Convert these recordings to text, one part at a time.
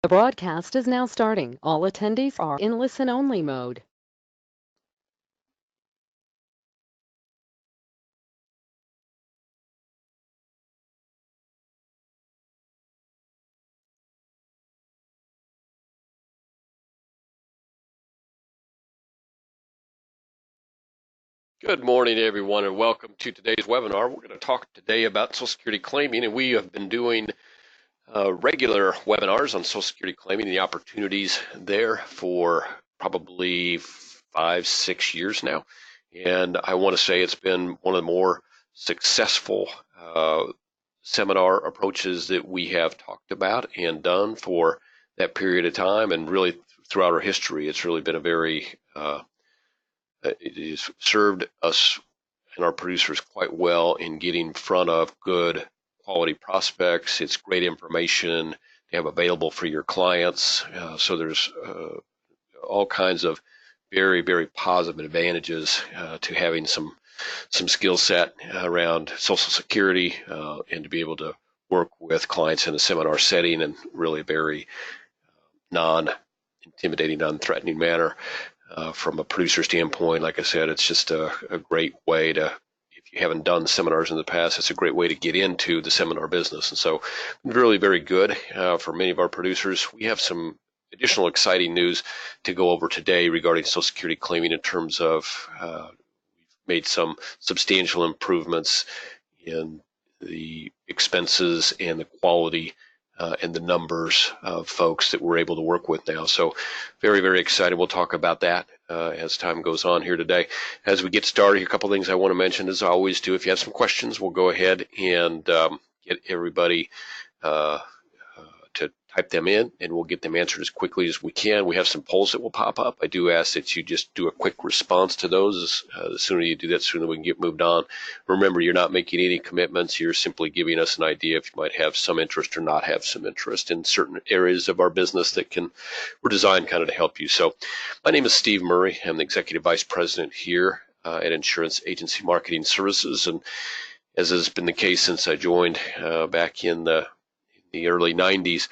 The broadcast is now starting. All attendees are in listen-only mode. Good morning, everyone, and welcome to today's webinar. We're going to talk today about Social Security claiming, and we have been doing regular webinars on Social Security claiming and the opportunities there for probably 5-6 years now. And I want to say it's been one of the more successful seminar approaches that we have talked about and done for that period of time, and really throughout our history. It's really been a very it has served us and our producers quite well in getting in front of good quality prospects. It's great information to have available for your clients. So there's all kinds of very, very positive advantages to having some skill set around Social Security and to be able to work with clients in a seminar setting in really a very non-intimidating, non-threatening manner. From a producer standpoint, like I said, it's just a great way to, if you haven't done seminars in the past, it's a great way to get into the seminar business. And so really very good for many of our producers. We have some additional exciting news to go over today regarding Social Security claiming in terms of we've made some substantial improvements in the expenses and the quality and the numbers of folks that we're able to work with now. So very, very excited. We'll talk about that as time goes on here today. As we get started, a couple of things I want to mention, as I always do. If you have some questions, we'll go ahead and get everybody to type them in, and we'll get them answered as quickly as we can. We have some polls that will pop up. I do ask that you just do a quick response to those. The sooner you do that, the sooner we can get moved on. Remember, you're not making any commitments. You're simply giving us an idea if you might have some interest or not have some interest in certain areas of our business that we're designed kind of to help you. So my name is Steve Murray. I'm the Executive Vice President here at Insurance Agency Marketing Services. And as has been the case since I joined back in the early 90s,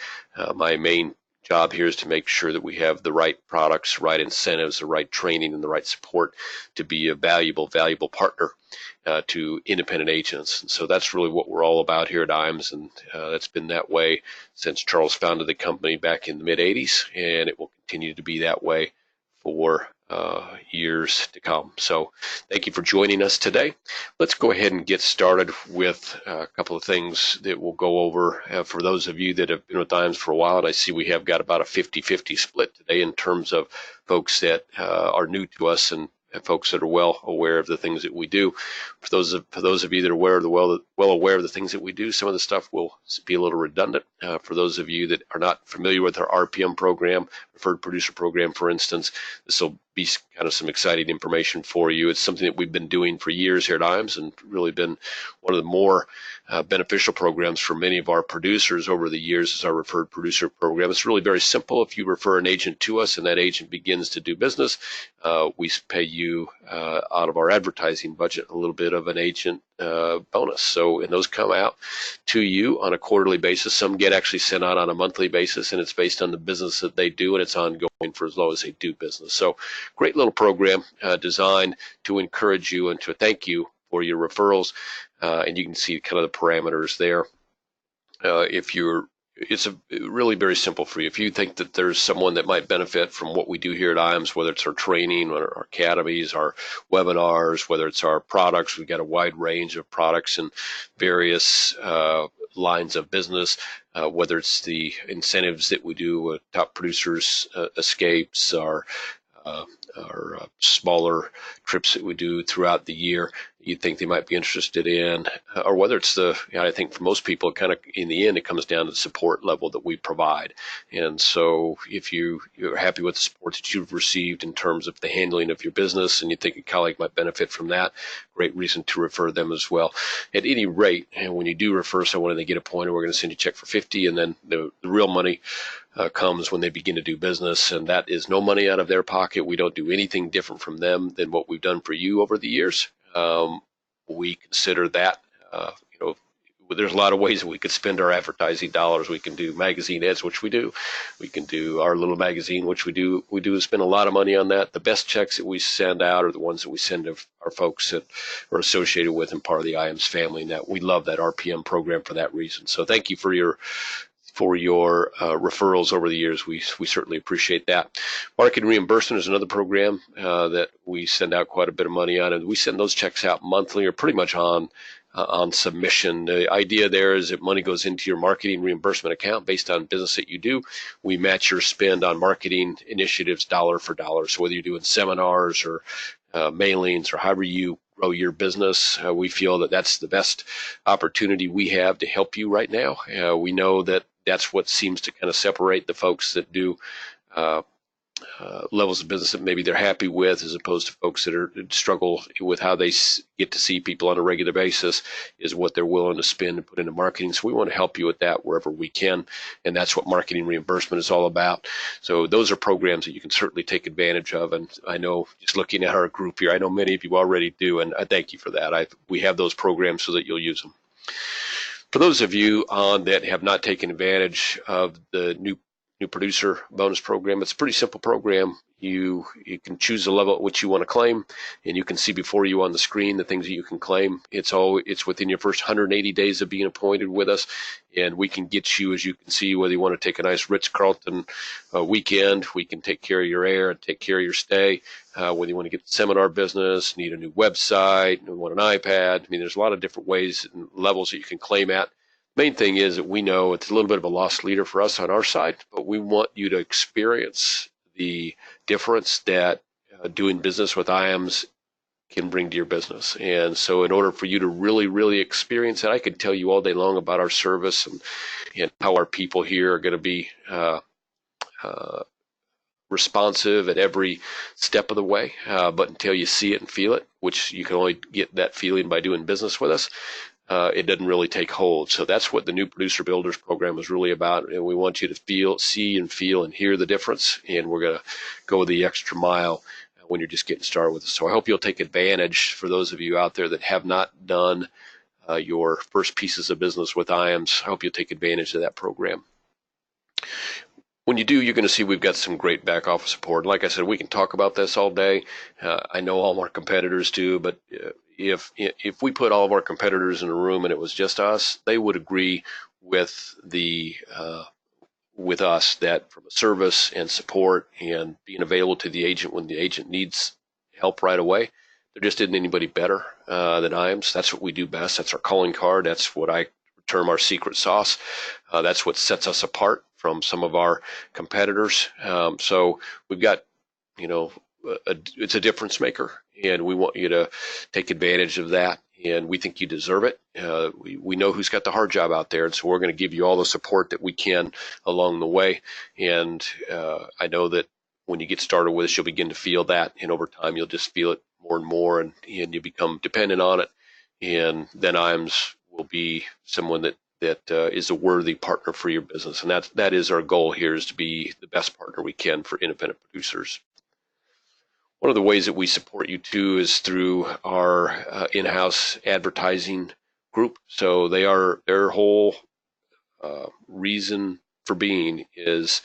my main job here is to make sure that we have the right products, right incentives, the right training, and the right support to be a valuable partner to independent agents. And so that's really what we're all about here at IAMS, and that's been that way since Charles founded the company back in the mid-'80s, and it will continue to be that way for years to come. So thank you for joining us today. Let's go ahead and get started with a couple of things that we'll go over. For those of you that have been with IAMS for a while, and I see we have got about a 50-50 split today in terms of folks that are new to us and folks that are well aware of the things that we do. For those of you that are well aware of the things that we do, some of the stuff will be a little redundant. For those of you that are not familiar with our RPM program, Referred Producer Program, for instance, this will be kind of some exciting information for you. It's something that we've been doing for years here at IAMS and really been one of the more beneficial programs for many of our producers over the years is our Referred Producer Program. It's really very simple. If you refer an agent to us and that agent begins to do business, we pay you out of our advertising budget a little bit of an agent bonus. So, and those come out to you on a quarterly basis. Some get actually sent out on a monthly basis, and it's based on the business that they do, and it's ongoing for as long as they do business. So great little program designed to encourage you and to thank you for your referrals. And you can see kind of the parameters there. It's really very simple for you. If you think that there's someone that might benefit from what we do here at IAMS, whether it's our training, our academies, our webinars, whether it's our products, we've got a wide range of products and various lines of business, whether it's the incentives that we do, top producers escapes, our smaller trips that we do throughout the year you think they might be interested in, or whether it's I think for most people, kind of in the end, it comes down to the support level that we provide. And so if you're happy with the support that you've received in terms of the handling of your business and you think a colleague might benefit from that, great reason to refer them as well. At any rate, and when you do refer someone and they get appointed, we're going to send you a check for $50, and then the real money comes when they begin to do business, and that is no money out of their pocket. We don't do anything different from them than what we've done for you over the years. We consider that, there's a lot of ways that we could spend our advertising dollars. We can do magazine ads, which we do. We can do our little magazine, which we do. We do spend a lot of money on that. The best checks that we send out are the ones that we send to our folks that are associated with and part of the IAMS family. And that we love that RPM program for that reason. So thank you for your referrals over the years. We certainly appreciate that. Marketing reimbursement is another program that we send out quite a bit of money on, and we send those checks out monthly or pretty much on submission. The idea there is that money goes into your marketing reimbursement account based on business that you do. We match your spend on marketing initiatives dollar for dollar. So whether you're doing seminars or mailings or however you grow your business, we feel that that's the best opportunity we have to help you right now. We know that that's what seems to kind of separate the folks that do levels of business that maybe they're happy with, as opposed to folks that struggle with how they get to see people on a regular basis, is what they're willing to spend and put into marketing. So we want to help you with that wherever we can, and that's what marketing reimbursement is all about. So those are programs that you can certainly take advantage of, and I know, just looking at our group here, I know many of you already do, and I thank you for that. We have those programs so that you'll use them. For those of you that have not taken advantage of the new producer bonus program, it's a pretty simple program. You can choose the level at which you want to claim, and you can see before you on the screen the things that you can claim. It's within your first 180 days of being appointed with us, and we can get you, as you can see, whether you want to take a nice Ritz-Carlton weekend, we can take care of your air and take care of your stay. Whether you want to get the seminar business, need a new website, want an iPad. I mean, there's a lot of different ways and levels that you can claim at. Main thing is that we know it's a little bit of a lost leader for us on our side, but we want you to experience the difference that doing business with IAMS can bring to your business. And so in order for you to really, really experience it, I could tell you all day long about our service and how our people here are going to be responsive at every step of the way. But until you see it and feel it, which you can only get that feeling by doing business with us, it doesn't really take hold. So that's what the new Producer Builders program is really about. And we want you to see and feel and hear the difference. And we're going to go the extra mile when you're just getting started with us. So I hope you'll take advantage, for those of you out there that have not done your first pieces of business with IAMS. I hope you'll take advantage of that program. When you do, you're going to see we've got some great back office support. Like I said, we can talk about this all day. I know all of our competitors do, but if we put all of our competitors in a room and it was just us, they would agree with us that from a service and support and being available to the agent when the agent needs help right away, there just isn't anybody better than IAMS. That's what we do best. That's our calling card. That's what I term our secret sauce. That's what sets us apart from some of our competitors. So we've got, it's a difference maker, and we want you to take advantage of that, and we think you deserve it. We know who's got the hard job out there, and so we're going to give you all the support that we can along the way. And I know that when you get started with us, you'll begin to feel that, and over time you'll just feel it more and more, and you become dependent on it. And then IAMS will be someone that is a worthy partner for your business. And that is our goal here, is to be the best partner we can for independent producers. One of the ways that we support you too is through our in-house advertising group. So their whole reason for being is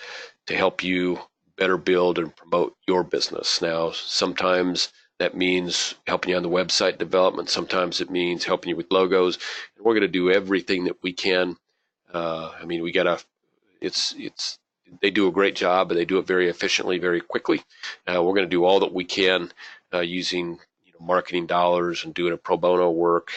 to help you better build and promote your business. Now, sometimes that means helping you on the website development. Sometimes it means helping you with logos. And we're going to do everything that we can. They do a great job, but they do it very efficiently, very quickly. We're going to do all that we can using marketing dollars and doing a pro bono work.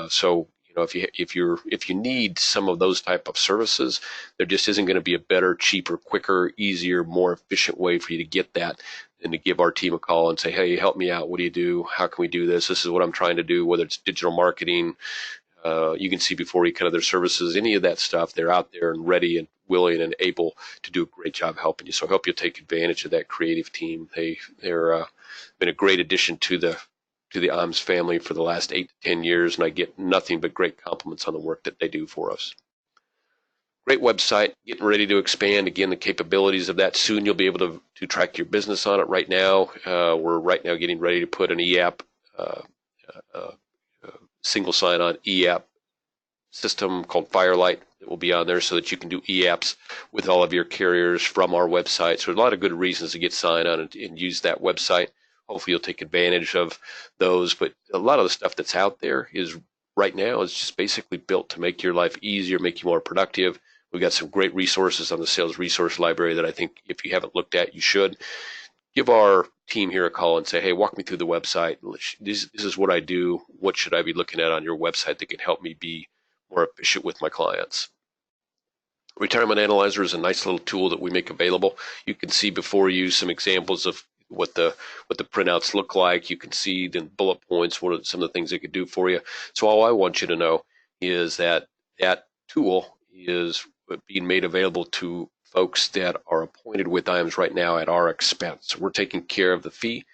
So if you need some of those type of services, there just isn't going to be a better, cheaper, quicker, easier, more efficient way for you to get that than to give our team a call and say, hey, help me out. What do you do? How can we do this? This is what I'm trying to do, whether it's digital marketing. You can see before you kind of their services, any of that stuff, they're out there and ready and willing and able to do a great job helping you. So I hope you'll take advantage of that creative team. They're been a great addition to the IAMS family for the last 8 to 10 years, and I get nothing but great compliments on the work that they do for us. Great website, getting ready to expand. Again, the capabilities of that soon. You'll be able to track your business on it right now. We're right now getting ready to put an eApp, single sign-on eApp system called Firelight that will be on there so that you can do e-apps with all of your carriers from our website. So there's a lot of good reasons to get signed on and use that website. Hopefully you'll take advantage of those. But a lot of the stuff that's out there is right now is just basically built to make your life easier, make you more productive. We've got some great resources on the sales resource library that I think if you haven't looked at, you should. Give our team here a call and say, hey, walk me through the website. This is what I do. What should I be looking at on your website that can help me be more efficient with my clients? Retirement Analyzer is a nice little tool that we make available. You can see before you some examples of what the printouts look like. You can see the bullet points, what are some of the things it could do for you. So all I want you to know is that that tool is being made available to folks that are appointed with IAMS right now at our expense. So we're taking care of the fee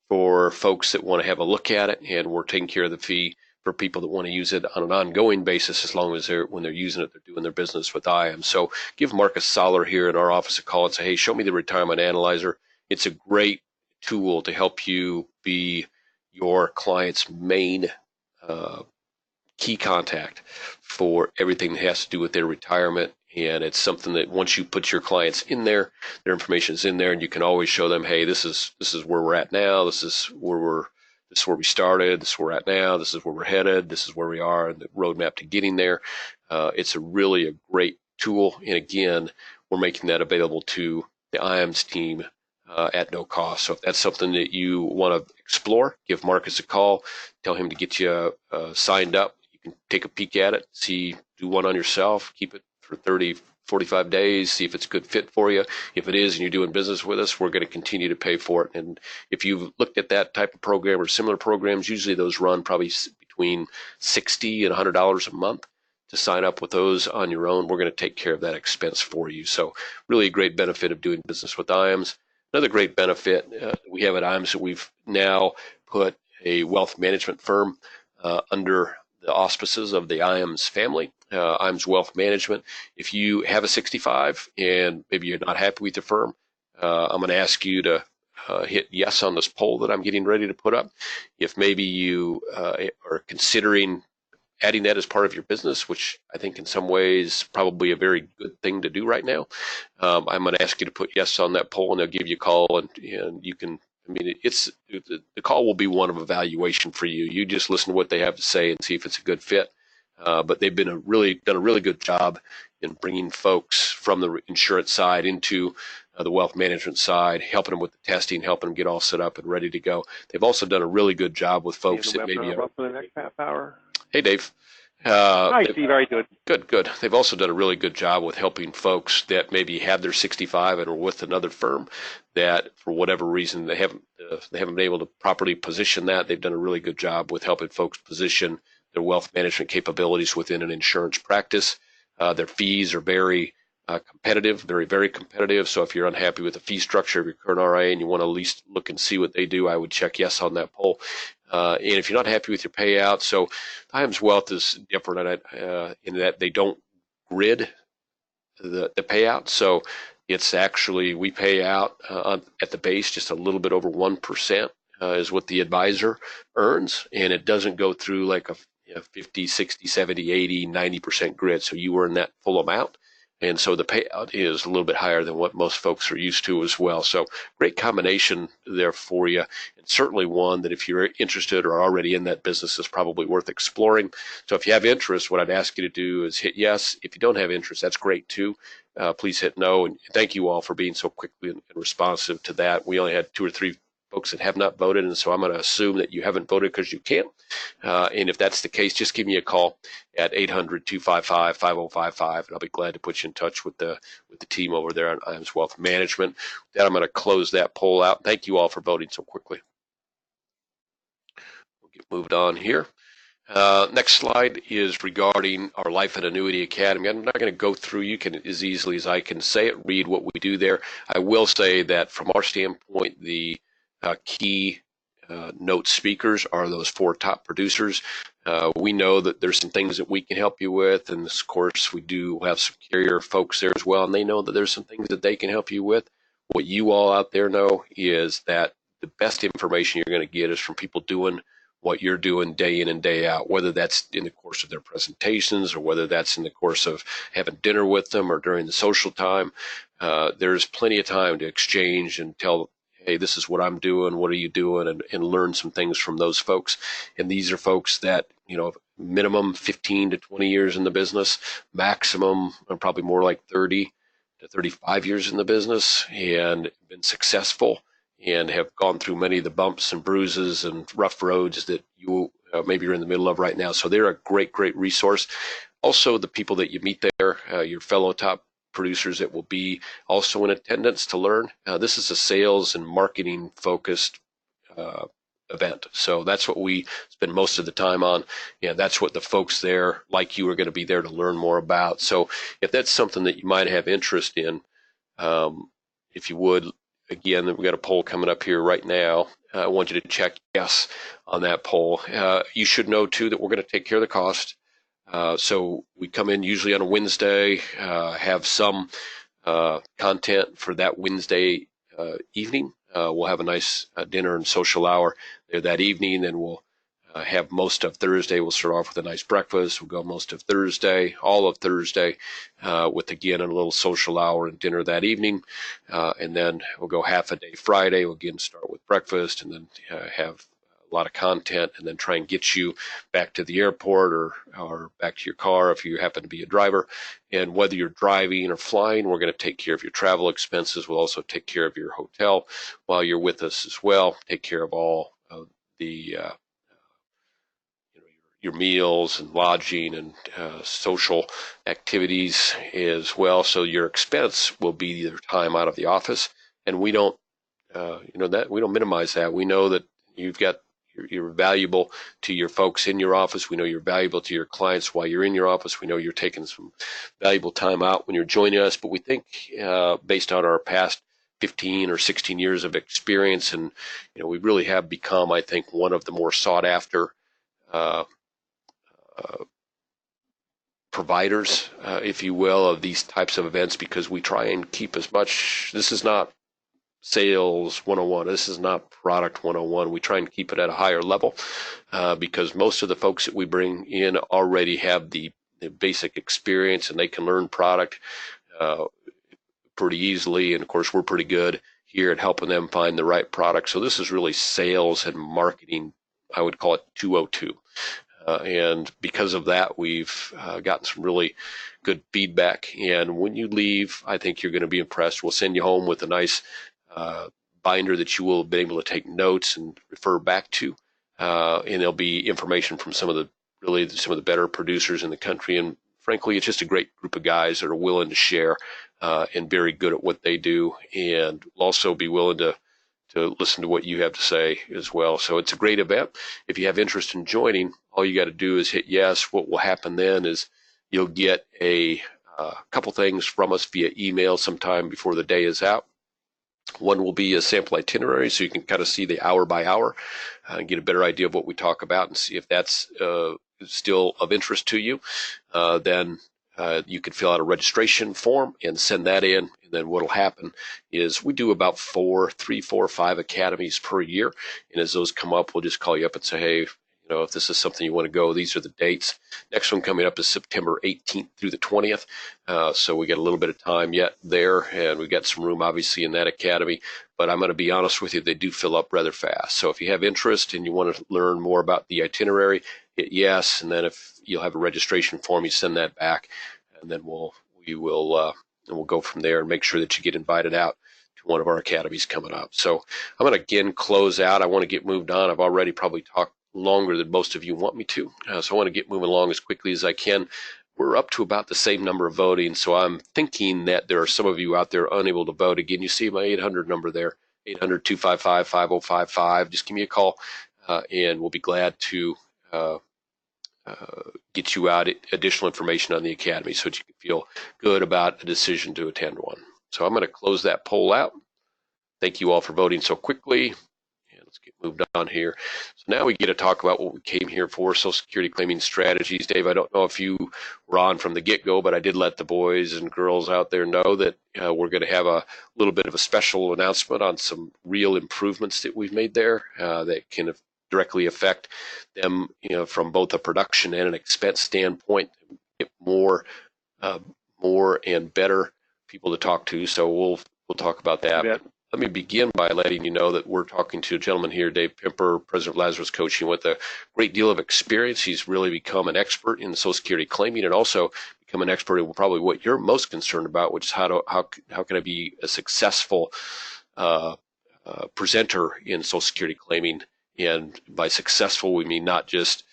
for folks that want to have a look at it, and we're taking care of the fee for people that want to use it on an ongoing basis as long as when they're using it, they're doing their business with IAMS. So give Marcus Soller here in our office a call and say, hey, show me the Retirement Analyzer. It's a great tool to help you be your client's main key contact for everything that has to do with their retirement. And it's something that once you put your clients in there, their information is in there, and you can always show them, hey, this is where we're at now. This is where we started. This is where we're at now. This is where we're headed. This is where we are, and the roadmap to getting there. It's really a great tool. And again, we're making that available to the IAMS team at no cost. So if that's something that you want to explore, give Marcus a call. Tell him to get you signed up. You can take a peek at it, do one on yourself, keep it for 30, 45 days, see if it's a good fit for you. If it is and you're doing business with us, we're going to continue to pay for it. And if you've looked at that type of program or similar programs, usually those run probably between $60 and $100 a month. To sign up with those on your own, we're going to take care of that expense for you. So really a great benefit of doing business with IAMS. Another great benefit we have at IAMS that we've now put a wealth management firm under the auspices of the IAMS family, IAMS Wealth Management. If you have a 65 and maybe you're not happy with the firm, I'm going to ask you to hit yes on this poll that I'm getting ready to put up. If maybe you are considering adding that as part of your business, which I think in some ways probably a very good thing to do right now, I'm going to ask you to put yes on that poll, and they'll give you a call, and you can. I mean, the call will be one of evaluation for you. You just listen to what they have to say and see if it's a good fit. But they've done a really good job in bringing folks from the insurance side into the wealth management side, helping them with the testing, helping them get all set up and ready to go. They've also done a really good job with folks that maybe are. For the next half hour. Hey, Dave. Hi, Steve. How are you doing? Good. They've also done a really good job with helping folks that maybe have their 65 and are with another firm that, for whatever reason, they haven't been able to properly position that. They've done a really good job with helping folks position their wealth management capabilities within an insurance practice. Their fees are very competitive, very competitive. So if you're unhappy with the fee structure of your current RIA and you want to at least look and see what they do, I would check yes on that poll. And if you're not happy with your payout, so IAMS Wealth is different in that they don't grid the payout. So it's actually, we pay out at the base just a little bit over 1% is what the advisor earns. And it doesn't go through like a 50, 60, 70, 80, 90% grid. So you earn that full amount. And so the payout is a little bit higher than what most folks are used to as well. So great combination there for you. And certainly one that if you're interested or already in that business is probably worth exploring. So if you have interest, what I'd ask you to do is hit yes. If you don't have interest, that's great too. Please hit no. And thank you all for being so quickly and responsive to that. We only had 2 or 3 folks that have not voted, and so I'm going to assume that you haven't voted because you can't. And if that's the case, just give me a call at 800-255-5055, and I'll be glad to put you in touch with the team over there on IAMS Wealth Management. With that, I'm going to close that poll out. Thank you all for voting so quickly. We'll get moved on here. Next slide is regarding our Life and Annuity Academy. I'm not going to go through, you can as easily as I can say it, read what we do there. I will say that from our standpoint, the key note speakers are those 4 top producers. We know that there's some things that we can help you with, and of course we do have some carrier folks there as well, and they know that there's some things that they can help you with. What you all out there know is that the best information you're going to get is from people doing what you're doing day in and day out, whether that's in the course of their presentations or whether that's in the course of having dinner with them or during the social time. There's plenty of time to exchange and tell, hey, this is what I'm doing, what are you doing, and learn some things from those folks. And these are folks that, minimum 15 to 20 years in the business, maximum probably more like 30 to 35 years in the business, and been successful and have gone through many of the bumps and bruises and rough roads that you maybe you're in the middle of right now. So they're a great, great resource. Also, the people that you meet there, your fellow top producers that will be also in attendance to learn. This is a sales and marketing focused event. So that's what we spend most of the time on. And that's what the folks there like you are going to be there to learn more about. So if that's something that you might have interest in, if you would, again, we've got a poll coming up here right now. I want you to check yes on that poll. You should know, too, that we're going to take care of the cost. So we come in usually on a Wednesday, have some content for that Wednesday evening. We'll have a nice dinner and social hour there that evening, and we'll have most of Thursday. We'll start off with a nice breakfast. We'll go most of Thursday, all of Thursday, with again a little social hour and dinner that evening. And then we'll go half a day Friday. We'll again start with breakfast and then have a lot of content and then try and get you back to the airport or back to your car if you happen to be a driver. And whether you're driving or flying, we're going to take care of your travel expenses. We'll also take care of your hotel while you're with us as well, take care of all of the your meals and lodging and social activities as well. So your expense will be your time out of the office, and we don't, that we don't minimize that. We know that you're valuable to your folks in your office. We know you're valuable to your clients while you're in your office. We know you're taking some valuable time out when you're joining us. But we think, based on our past 15 or 16 years of experience, and we really have become, I think, one of the more sought after providers, if you will, of these types of events, because we try and keep as much. This is not sales 101. This is not product 101. We try and keep it at a higher level because most of the folks that we bring in already have the basic experience and they can learn product pretty easily. And of course, we're pretty good here at helping them find the right product. So this is really sales and marketing. I would call it 202. And because of that, we've gotten some really good feedback. And when you leave, I think you're going to be impressed. We'll send you home with a nice binder that you will be able to take notes and refer back to. And there'll be information from some of the better producers in the country. And frankly, it's just a great group of guys that are willing to share and very good at what they do, and will also be willing to listen to what you have to say as well. So it's a great event. If you have interest in joining, all you got to do is hit yes. What will happen then is you'll get a couple things from us via email sometime before the day is out. One will be a sample itinerary, so you can kind of see the hour by hour and get a better idea of what we talk about and see if that's still of interest to you. Then you can fill out a registration form and send that in. And then what will happen is we do about 3, 4, 5 academies per year. And as those come up, we'll just call you up and say, hey, if this is something you want to go, these are the dates. Next one coming up is September 18th through the 20th. So we got a little bit of time yet there, and we got some room obviously in that academy. But I'm going to be honest with you, they do fill up rather fast. So if you have interest and you want to learn more about the itinerary, hit yes. And then if you'll have a registration form, you send that back, and then we'll go from there and make sure that you get invited out to one of our academies coming up. So I'm going to again close out. I want to get moved on. I've already probably talked longer than most of you want me to. So I want to get moving along as quickly as I can. We're up to about the same number of voting, so I'm thinking that there are some of you out there unable to vote. Again, you see my 800 number there, 800-255-5055. Just give me a call, and we'll be glad to get you out additional information on the Academy so that you can feel good about a decision to attend one. So I'm going to close that poll out. Thank you all for voting so quickly. Let's get moved on here. So now we get to talk about what we came here for, Social Security claiming strategies. Dave, I don't know if you were on from the get-go, but I did let the boys and girls out there know that we're going to have a little bit of a special announcement on some real improvements that we've made there that can directly affect them, from both a production and an expense standpoint. Get more and better people to talk to. So we'll talk about that. Yeah. But let me begin by letting you know that we're talking to a gentleman here, Dave Pimper, president of Lazarus Coaching, with a great deal of experience. He's really become an expert in Social Security claiming, and also become an expert in probably what you're most concerned about, which is how can I be a successful presenter in Social Security claiming. And by successful, we mean not just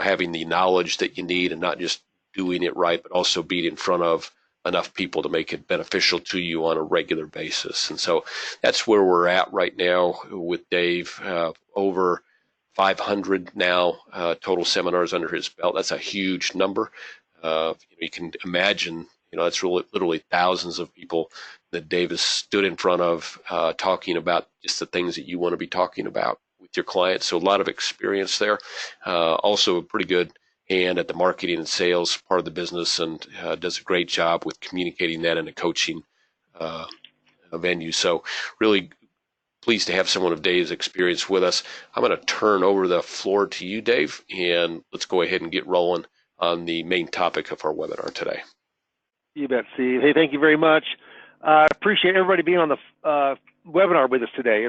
having the knowledge that you need and not just doing it right, but also being in front of enough people to make it beneficial to you on a regular basis. And so that's where we're at right now with Dave. Over 500 now total seminars under his belt. That's a huge number. You can imagine, it's really literally thousands of people that Dave has stood in front of talking about just the things that you want to be talking about with your clients. So a lot of experience there. Also a pretty good hand at the marketing and sales part of the business, and does a great job with communicating that in a coaching venue. So really pleased to have someone of Dave's experience with us. I'm going to turn over the floor to you, Dave, and let's go ahead and get rolling on the main topic of our webinar today. You bet, Steve. Hey, thank you very much. I appreciate everybody being on the webinar with us today.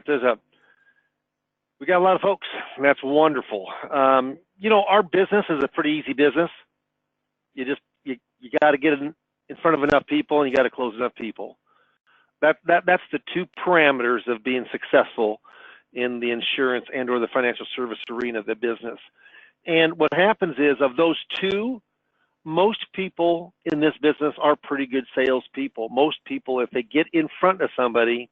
We got a lot of folks, and that's wonderful. Our business is a pretty easy business. You got to get in front of enough people, and you got to close enough people. That's the two parameters of being successful in the insurance and or the financial service arena of the business. And what happens is, of those two, most people in this business are pretty good salespeople. Most people, if they get in front of somebody,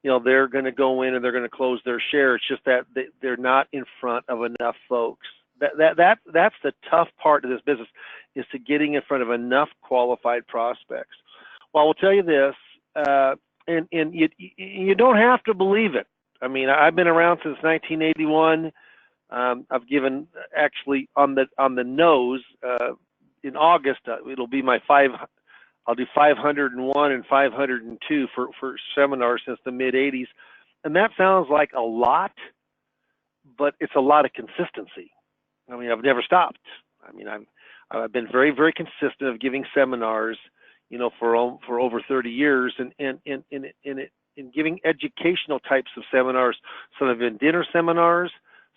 they're going to go in and they're going to close their share. It's just that they're not in front of enough folks. That's the tough part of this business, is to getting in front of enough qualified prospects. Well, I will tell you this, and you don't have to believe it. I mean, I've been around since 1981. I've given, actually, on the nose, in August, it'll be I'll do 501 and 502 for seminars since the mid 80s. And that sounds like a lot, but it's a lot of consistency. I mean, I've never stopped. I mean, I've been very, very consistent of giving seminars, for over 30 years, and in giving educational types of seminars. Some have been dinner seminars,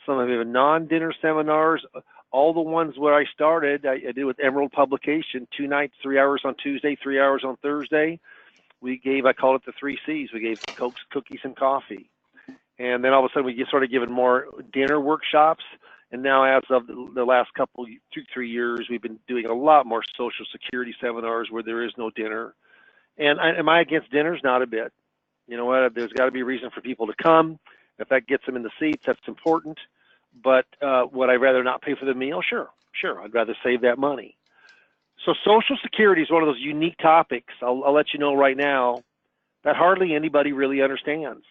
some have been non-dinner seminars. All the ones where I started, I did with Emerald Publication, 2 nights, 3 hours on Tuesday, 3 hours on Thursday. I call it the 3 C's. We gave Cokes, cookies, and coffee. And then all of a sudden we started giving more dinner workshops. And now, as of the last 2-3 years, we've been doing a lot more Social Security seminars where there is no dinner. And am I against dinners? Not a bit. You know what? There's got to be a reason for people to come. If that gets them in the seats, that's important. But would I rather not pay for the meal? Sure. I'd rather save that money. So Social Security is one of those unique topics, I'll let you know right now, that hardly anybody really understands.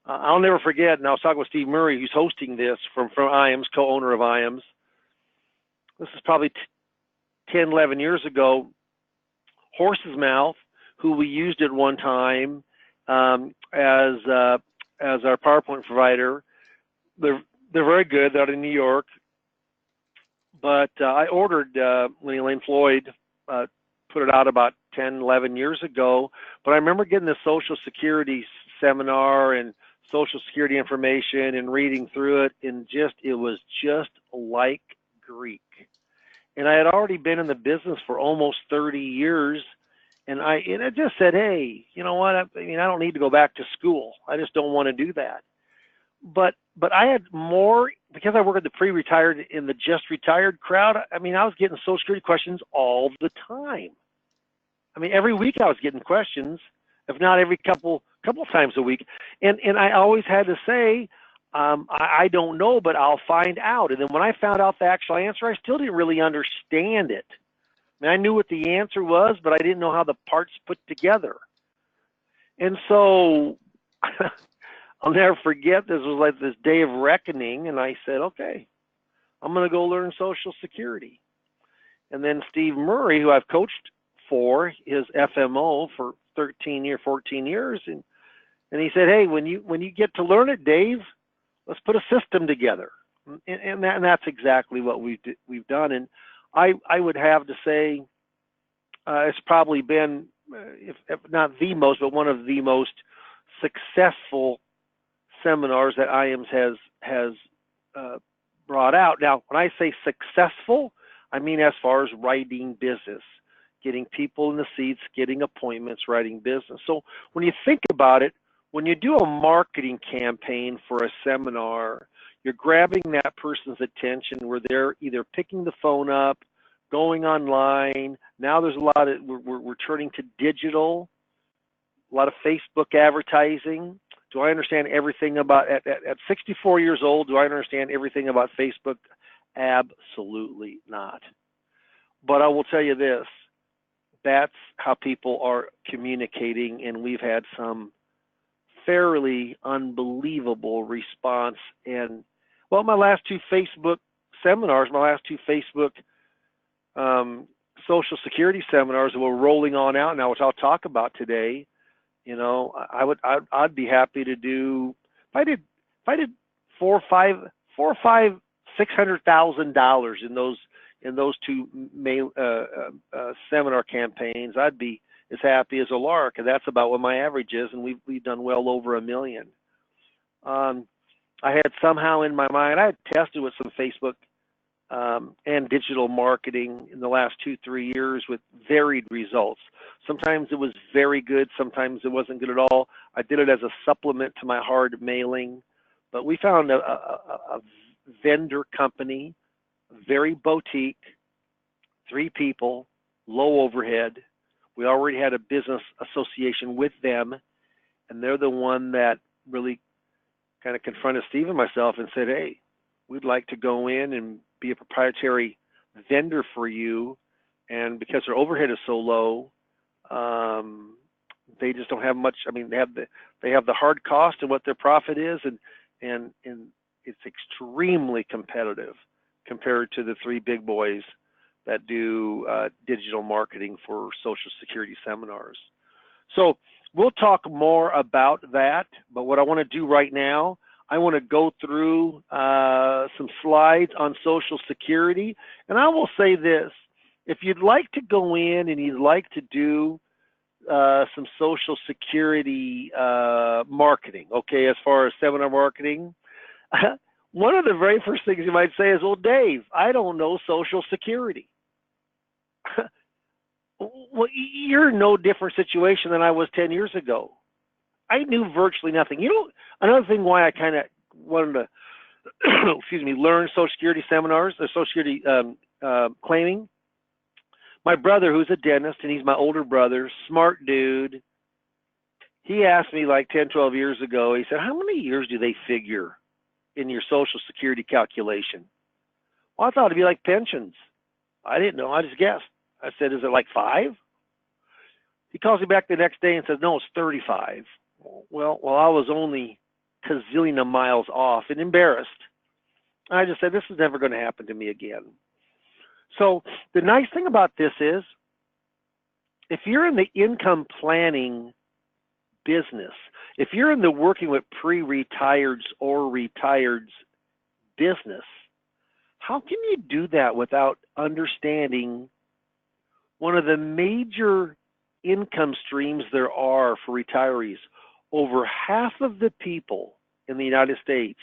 I'll never forget, and I was talking with Steve Murray, who's hosting this from IAMS, co-owner of IAMS. This is probably 10, 11 years ago. Horse's Mouth, who we used at one time as our PowerPoint provider, they're very good. They're out in New York. But I ordered Lenny Lane Floyd, put it out about 10, 11 years ago. But I remember getting the Social Security seminar and Social Security information and reading through it, and it was just like Greek. And I had already been in the business for almost 30 years. And I just said, hey, you know what? I don't need to go back to school. I just don't want to do that. But I had more, because I work at the pre-retired and the just retired crowd. I was getting Social Security questions all the time. Every week I was getting questions, if not every couple times a week. And I always had to say, I don't know, but I'll find out. And then when I found out the actual answer, I still didn't really understand it. I knew what the answer was, but I didn't know how the parts put together. And so I'll never forget, this was like this day of reckoning, and I said, okay, I'm going to go learn Social Security. And then Steve Murray, who I've coached for his FMO for 14 years, and he said, hey, when you get to learn it, Dave, let's put a system together. and that's exactly what we've done. And I would have to say it's probably been, if not the most, but one of the most successful seminars that IAMS has brought out. Now, when I say successful, I mean as far as writing business, getting people in the seats, getting appointments, writing business. So when you think about it, when you do a marketing campaign for a seminar, you're grabbing that person's attention where they're either picking the phone up, going online. Now there's a lot of, we're turning to digital, a lot of Facebook advertising. Do I understand everything about, at 64 years old, do I understand everything about Facebook? Absolutely not. But I will tell you this, that's how people are communicating, and we've had some fairly unbelievable response. And well, my last two Facebook seminars, my last two Facebook Social Security seminars that we're rolling on out now, which I'll talk about today, you know, I'd be happy to do, if I did $600,000 in those two seminar campaigns, I'd be as happy as a lark, and that's about what my average is, and we've done well over $1 million. I had somehow in my mind, I had tested with some Facebook and digital marketing in the last 2-3 years with varied results. Sometimes it was very good, sometimes it wasn't good at all. I did it as a supplement to my hard mailing, but we found a vendor company, very boutique, 3 people, low overhead. We already had a business association with them, and they're the one that really kind of confronted Steve and myself and said, hey, we'd like to go in and be a proprietary vendor for you. And because their overhead is so low, they just don't have much. I mean, they have the hard cost and what their profit is, and it's extremely competitive compared to the 3 big boys that do digital marketing for Social Security seminars. So we'll talk more about that, but what I want to do right now, I want to go through some slides on Social Security, and I will say this, if you'd like to go in and you'd like to do some Social Security marketing, okay, as far as seminar marketing, one of the very first things you might say is, well, Dave, I don't know Social Security. Well, you're in no different situation than I was 10 years ago. I knew virtually nothing. You know, another thing why I kind of wanted to, learn Social Security seminars, or Social Security claiming. My brother, who's a dentist, and he's my older brother, smart dude, he asked me like 10, 12 years ago, he said, how many years do they figure in your Social Security calculation? Well, I thought it'd be like pensions. I didn't know. I just guessed. I said, is it like 5? He calls me back the next day and says, no, it's 35. Well, I was only gazillion of miles off and embarrassed. I just said, this is never going to happen to me again. So the nice thing about this is, if you're in the income planning business, if you're in the working with pre-retireds or retireds business, how can you do that without understanding one of the major income streams there are for retirees? Over half of the people in the United States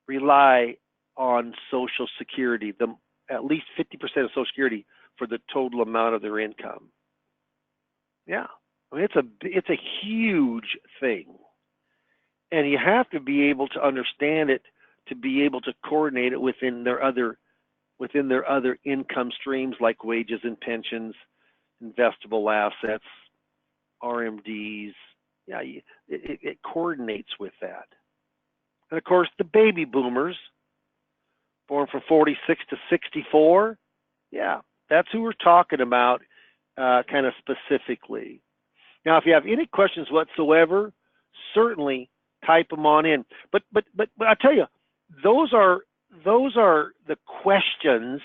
rely on Social Security, at least 50% of Social Security, for the total amount of their income. Yeah, I mean, it's a huge thing, and you have to be able to understand it to be able to coordinate it within their other income streams like wages and pensions, investable assets, RMDs. Yeah, it coordinates with that. And of course, the baby boomers, born from 46 to 64, yeah, that's who we're talking about kind of specifically. Now, if you have any questions whatsoever, certainly type them on in. But I tell you, those are the questions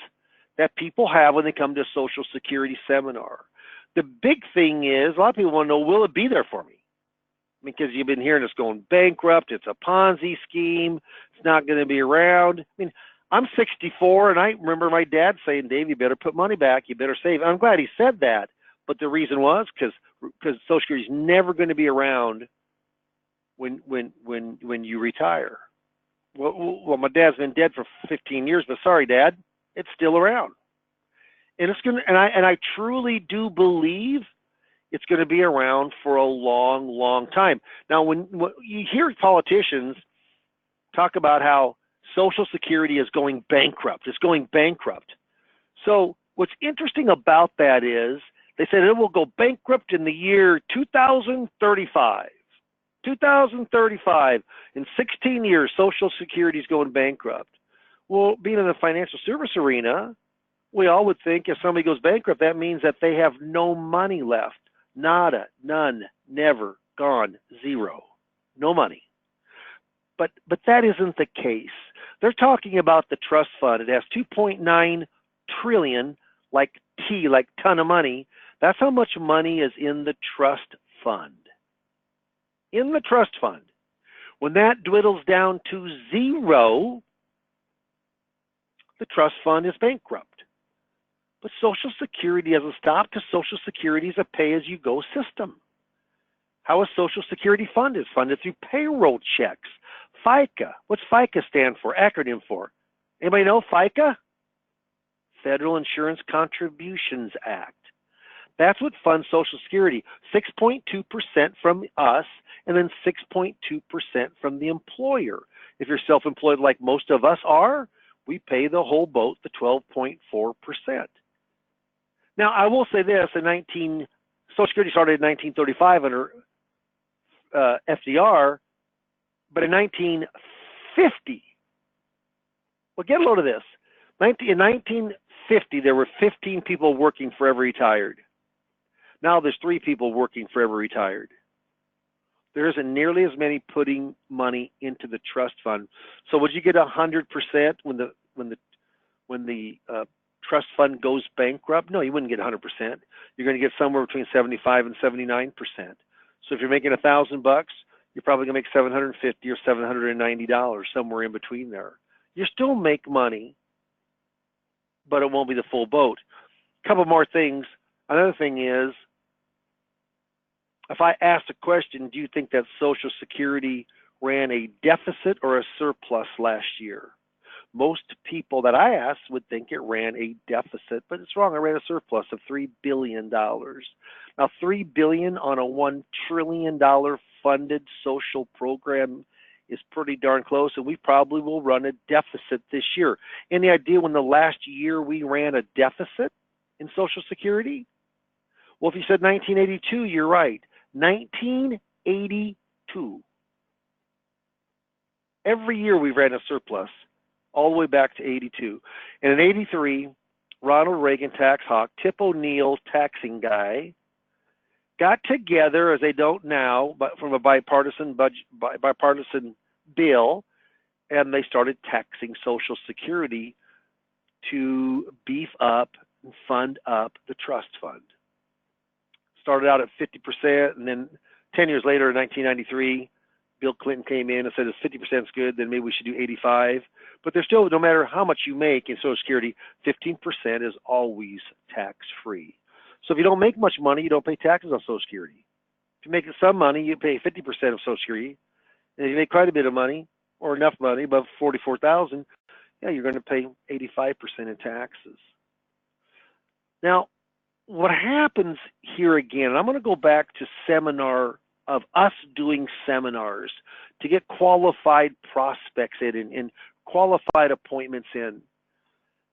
that people have when they come to a Social Security seminar. The big thing is, a lot of people want to know, will it be there for me? because you've been hearing it's going bankrupt. It's a Ponzi scheme. It's not going to be around. I mean, I'm 64, and I remember my dad saying, Dave, you better put money back. You better save. I'm glad he said that. But the reason was because Social Security is never going to be around when you retire. Well, my dad's been dead for 15 years, but sorry, Dad, it's still around. And it's going to, and I truly do believe it's going to be around for a long, long time. Now, when you hear politicians talk about how Social Security is going bankrupt, it's going bankrupt. So what's interesting about that is they said it will go bankrupt in the year 2035. 2035, in 16 years, Social Security is going bankrupt. Well, being in the financial service arena, we all would think if somebody goes bankrupt, that means that they have no money left. Nada, none, never, gone, zero. No money. But that isn't the case. They're talking about the trust fund. It has 2.9 trillion, like ton of money. That's how much money is in the trust fund. In the trust fund. When that dwindles down to zero, the trust fund is bankrupt. But Social Security hasn't stopped because Social Security is a pay-as-you-go system. How is Social Security funded? It's funded through payroll checks. FICA. What's FICA stand for? Acronym for? Anybody know FICA? Federal Insurance Contributions Act. That's what funds Social Security. 6.2% from us, and then 6.2% from the employer. If you're self-employed like most of us are, we pay the whole boat, the 12.4%. Now, I will say this, Social Security started in 1935 under FDR, but in 1950, well, get a load of this. In 1950, there were 15 people working for every retired. Now there's 3 people working for every retired. There isn't nearly as many putting money into the trust fund. So would you get 100% when the trust fund goes bankrupt? No, you wouldn't get 100%. You're going to get somewhere between 75 and 79%. So if you're making $1,000, you're probably going to make $750 or $790, somewhere in between there. You still make money, but it won't be the full boat. A couple more things. Another thing is, if I asked a question, do you think that Social Security ran a deficit or a surplus last year? Most people that I asked would think it ran a deficit, but it's wrong. It ran a surplus of $3 billion. Now, $3 billion on a $1 trillion funded social program is pretty darn close, and we probably will run a deficit this year. Any idea when the last year we ran a deficit in Social Security? Well, if you said 1982, you're right. 1982. Every year we ran a surplus, all the way back to 82. And in 83, Ronald Reagan, tax hawk, Tip O'Neill, taxing guy, got together, as they don't now, but from a bipartisan bill, and they started taxing Social Security to beef up and fund up the trust fund. Started out at 50%, and then 10 years later, in 1993, Bill Clinton came in and said, if 50% is good, then maybe we should do 85. But there's still, no matter how much you make in Social Security, 15% is always tax-free. So if you don't make much money, you don't pay taxes on Social Security. If you make some money, you pay 50% of Social Security. And if you make quite a bit of money, or enough money, above $44,000, yeah, you're going to pay 85% in taxes. Now, what happens here again, and I'm going to go back to us doing seminars to get qualified prospects in and qualified appointments in.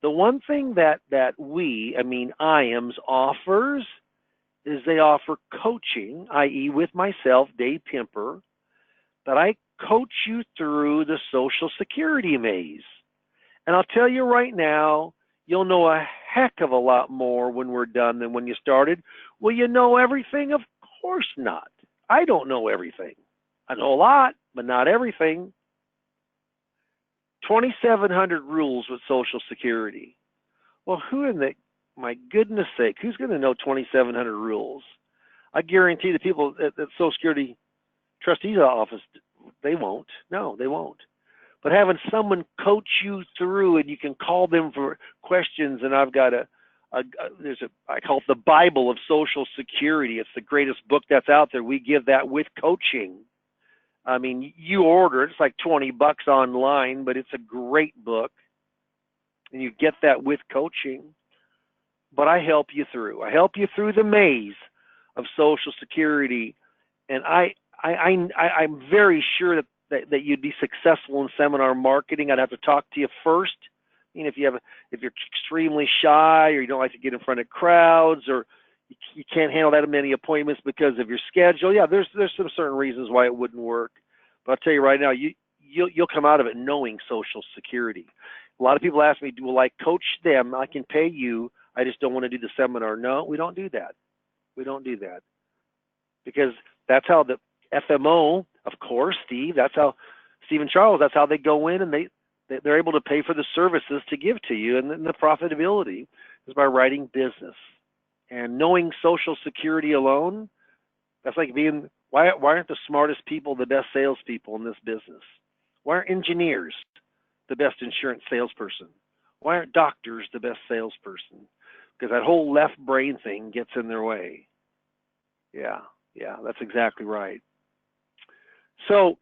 The one thing that IAMS offers is they offer coaching, i.e. with myself, Dave Pimper, that I coach you through the Social Security maze. And I'll tell you right now, you'll know a heck of a lot more when we're done than when you started. Will you know everything? Of course not. I don't know everything. I know a lot, but not everything. 2,700 rules with Social Security. Well, my goodness sake, who's going to know 2,700 rules? I guarantee the people at Social Security trustee's office, they won't. No, they won't. But having someone coach you through, and you can call them for questions, and I've got I call it the Bible of Social Security. It's the greatest book that's out there. We give that with coaching. I mean, you order it, it's like $20 online, but it's a great book, and you get that with coaching. But I help you through. I help you through the maze of Social Security, and I'm very sure that you'd be successful in seminar marketing. I'd have to talk to you first. I mean, if you're extremely shy, or you don't like to get in front of crowds, or you can't handle that many appointments because of your schedule, yeah, there's some certain reasons why it wouldn't work. But I'll tell you right now, you'll come out of it knowing Social Security. A lot of people ask me, will I coach them? I can pay you. I just don't want to do the seminar. No, we don't do that. We don't do that, because that's how the FMO, of course, Steve, that's how Steve and Charles, that's how they go in, and they're able to pay for the services to give to you, and then the profitability is by writing business. And knowing Social Security alone, that's like being, why aren't the smartest people the best salespeople in this business? Why aren't engineers the best insurance salesperson? Why aren't doctors the best salesperson? Because that whole left brain thing gets in their way. Yeah, that's exactly right. So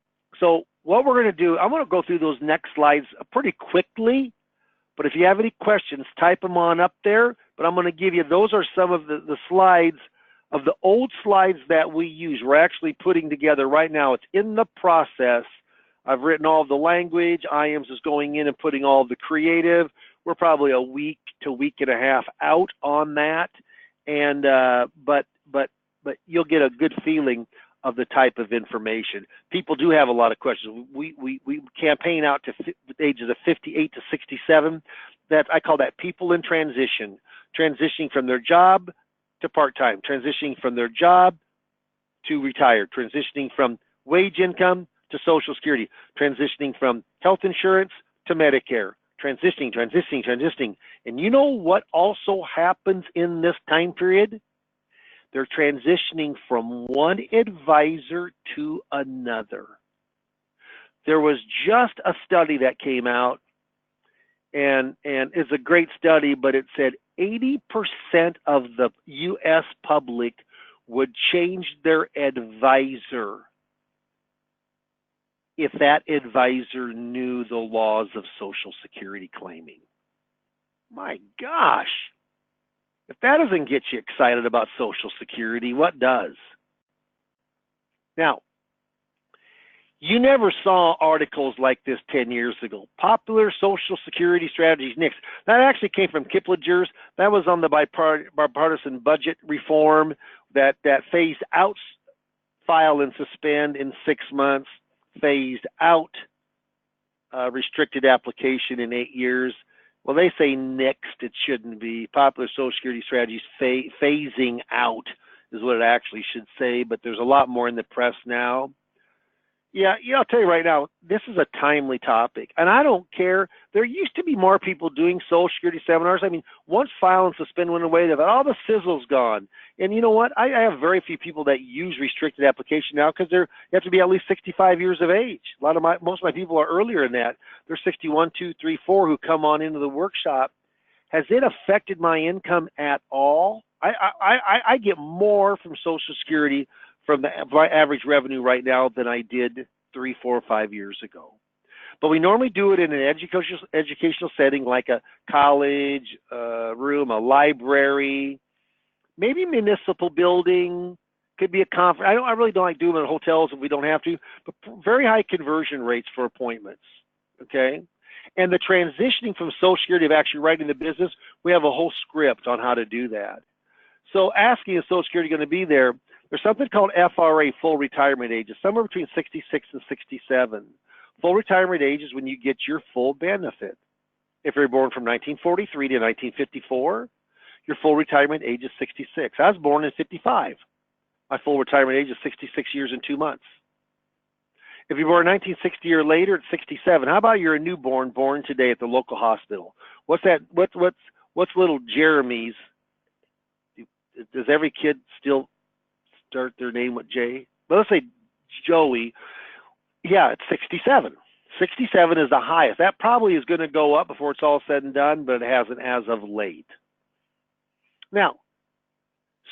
what we're going to do, I'm going to go through those next slides pretty quickly, but if you have any questions, type them on up there. But I'm going to give you, those are some of the slides of the old slides that we use. We're actually putting together right now. It's in the process. I've written all of the language. IAMS is going in and putting all of the creative. We're probably a week to week and a half out on that. And but you'll get a good feeling of the type of information. People do have a lot of questions. We campaign out to the ages of 58 to 67. That I call that people in transition, transitioning from their job to part-time, transitioning from their job to retired, transitioning from wage income to Social Security, transitioning from health insurance to Medicare, transitioning. And you know what also happens in this time period? They're transitioning from one advisor to another. There was just a study that came out, and it's a great study, but it said 80% of the U.S. public would change their advisor if that advisor knew the laws of Social Security claiming. My gosh. If that doesn't get you excited about Social Security, what does? Now, you never saw articles like this 10 years ago. Popular Social Security Strategies, NICS. That actually came from Kiplinger's. That was on the bipartisan budget reform that phased out file and suspend in 6 months, phased out restricted application in 8 years. Well, they say nixed. It shouldn't be. Popular Social Security Strategies phasing out is what it actually should say, but there's a lot more in the press now. Yeah, I'll tell you right now, this is a timely topic, and I don't care. There used to be more people doing Social Security seminars. I mean, once file and suspend went away, they thought, oh, the sizzle's gone. And you know what? I have very few people that use restricted application now because you have to be at least 65 years of age. Most of my people are earlier than that. They're 61, 2, 3, 4 who come on into the workshop. Has it affected my income at all? I get more from Social Security from my average revenue right now than I did 3, 4, 5 years ago. But we normally do it in an educational setting like a college room, a library, maybe municipal building, could be a conference. I really don't like doing them in hotels if we don't have to, but very high conversion rates for appointments, okay? And the transitioning from Social Security of actually writing the business, we have a whole script on how to do that. So asking is Social Security going to be there? There's something called FRA, full retirement age, somewhere between 66 and 67. Full retirement age is when you get your full benefit. If you're born from 1943 to 1954, your full retirement age is 66. I was born in 55. My full retirement age is 66 years and 2 months. If you're born 1960 or later, it's 67. How about you're a newborn born today at the local hospital? What's that? What's little Jeremy's? Does every kid still start their name with J? Well, let's say Joey, yeah, it's 67. 67 is the highest. That probably is going to go up before it's all said and done, but it hasn't as of late. Now,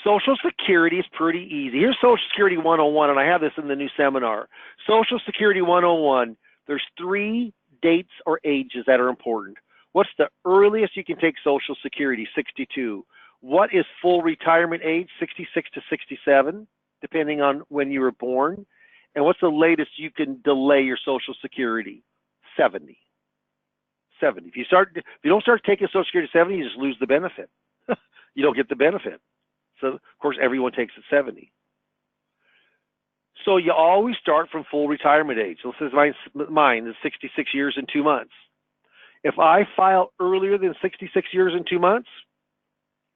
Social Security is pretty easy. Here's Social Security 101, and I have this in the new seminar. Social Security 101, there's 3 dates or ages that are important. What's the earliest you can take Social Security? 62. What is full retirement age? 66 to 67, depending on when you were born. And what's the latest you can delay your Social Security? 70. 70. If you don't start taking Social Security at 70, you just lose the benefit. You don't get the benefit. So of course everyone takes it 70. So you always start from full retirement age. So this is mine is 66 years and 2 months. If I file earlier than 66 years and 2 months,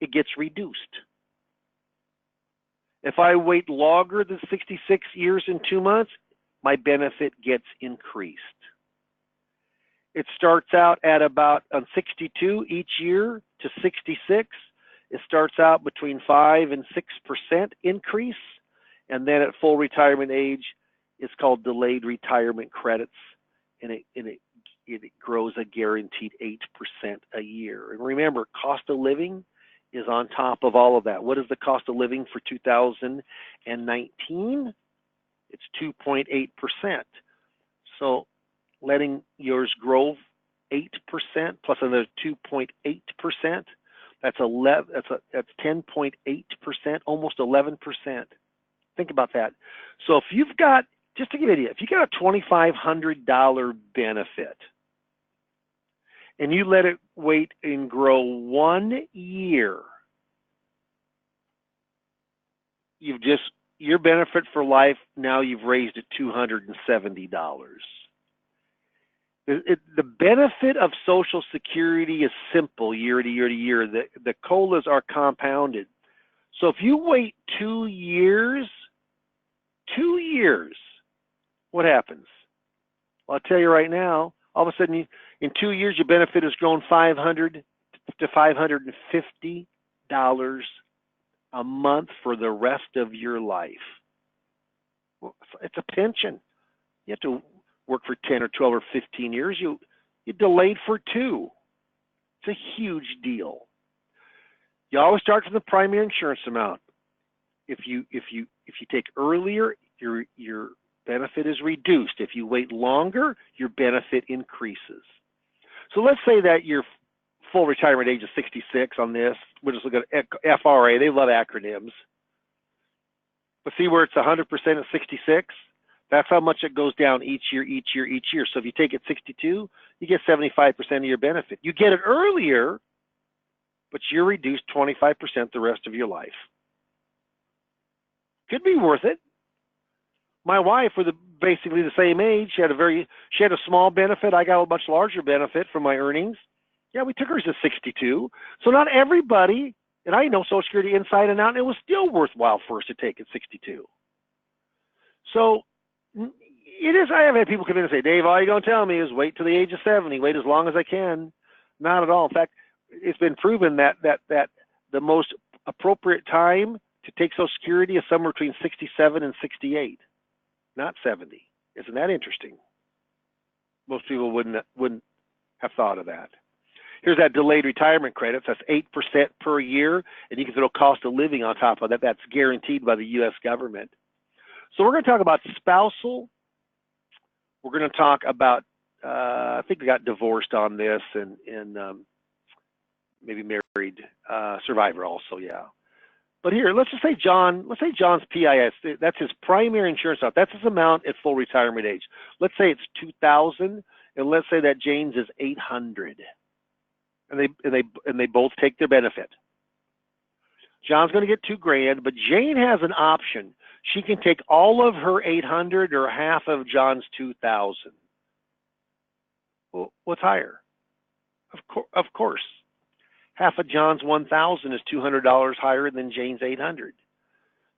it gets reduced. If I wait longer than 66 years and 2 months, my benefit gets increased. It starts out at about 62 each year to 66. It starts out between 5 and 6% increase, and then at full retirement age, it's called delayed retirement credits, and it grows a guaranteed 8% a year. And remember, cost of living is on top of all of that. What is the cost of living for 2019? It's 2.8%. So letting yours grow 8% plus another 2.8%, that's 10.8%, almost 11%. Think about that. So if you've got, just to give you an idea, if you got a $2,500 benefit and you let it wait and grow 1 year, your benefit for life, now you've raised it $270. The benefit of Social Security is simple year to year to year. The COLAs are compounded. So if you wait 2 years, what happens? Well, I'll tell you right now, all of a sudden, in 2 years, your benefit has grown $500 to $550 a month for the rest of your life. Well, it's a pension. You have to work for 10 or 12 or 15 years. You delayed for 2. It's a huge deal. You always start from the primary insurance amount. If you take earlier, your benefit is reduced. If you wait longer, your benefit increases. So let's say that your full retirement age is 66 on this. We'll just look at FRA. They love acronyms. But see where it's 100% at 66? That's how much it goes down each year. So if you take it 62, you get 75% of your benefit. You get it earlier, but you're reduced 25% the rest of your life. Could be worth it. My wife, with basically the same age, she had a small benefit. I got a much larger benefit from my earnings. Yeah, we took hers to 62. So not everybody, and I know Social Security inside and out, and it was still worthwhile for us to take at 62. So it is. I have had people come in and say, Dave, all you're going to tell me is wait till the age of 70, wait as long as I can. Not at all. In fact, it's been proven that the most appropriate time to take Social Security is somewhere between 67 and 68, not 70. Isn't that interesting? Most people wouldn't have thought of that. Here's that delayed retirement credits. That's 8% per year, and you can throw cost of living on top of that. That's guaranteed by the U.S. government. So we're going to talk about spousal. We're going to talk about, I think we got divorced on this, and maybe married survivor also, yeah. But here, let's say John's PIS, that's his primary insurance amount. That's his amount at full retirement age. Let's say it's $2,000, and let's say that Jane's is $800, and they both take their benefit. John's going to get $2,000, but Jane has an option. She can take all of her $800 or half of John's $2,000. Well, what's higher? Of course. Half of John's $1,000 is $200 higher than Jane's $800.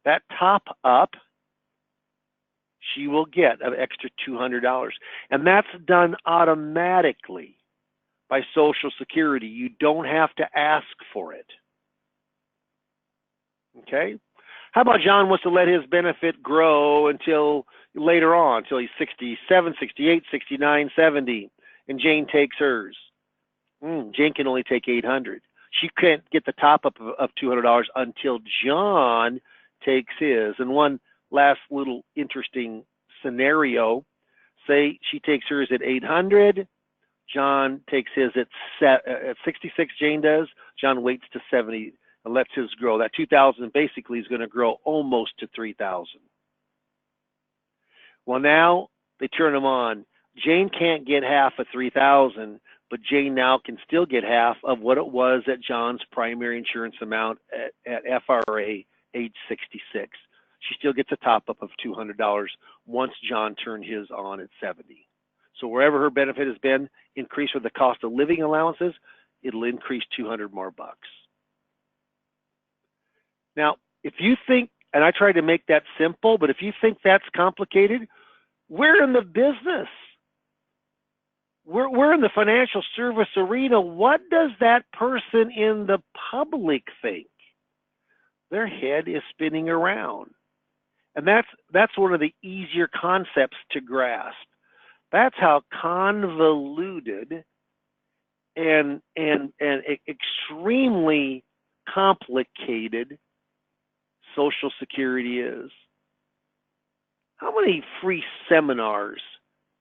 That top up, she will get an extra $200. And that's done automatically by Social Security. You don't have to ask for it. Okay? How about John wants to let his benefit grow until later on, until he's 67, 68, 69, 70, and Jane takes hers. Jane can only take $800. She can't get the top up of $200 until John takes his. And one last little interesting scenario, say she takes hers at $800, John takes his at 66, Jane does. John waits to 70 and lets his grow. That $2,000 basically is going to grow almost to $3,000. Well, now they turn them on. Jane can't get half of $3,000, but Jane now can still get half of what it was at John's primary insurance amount at FRA age 66. She still gets a top up of $200 once John turned his on at 70. So wherever her benefit has been increased with the cost of living allowances, it'll increase 200 more bucks. Now, if you think, and I tried to make that simple, but if you think that's complicated, we're in the business. We're in the financial service arena. What does that person in the public think? Their head is spinning around. And that's one of the easier concepts to grasp. That's how convoluted and extremely complicated Social Security is. How many free seminars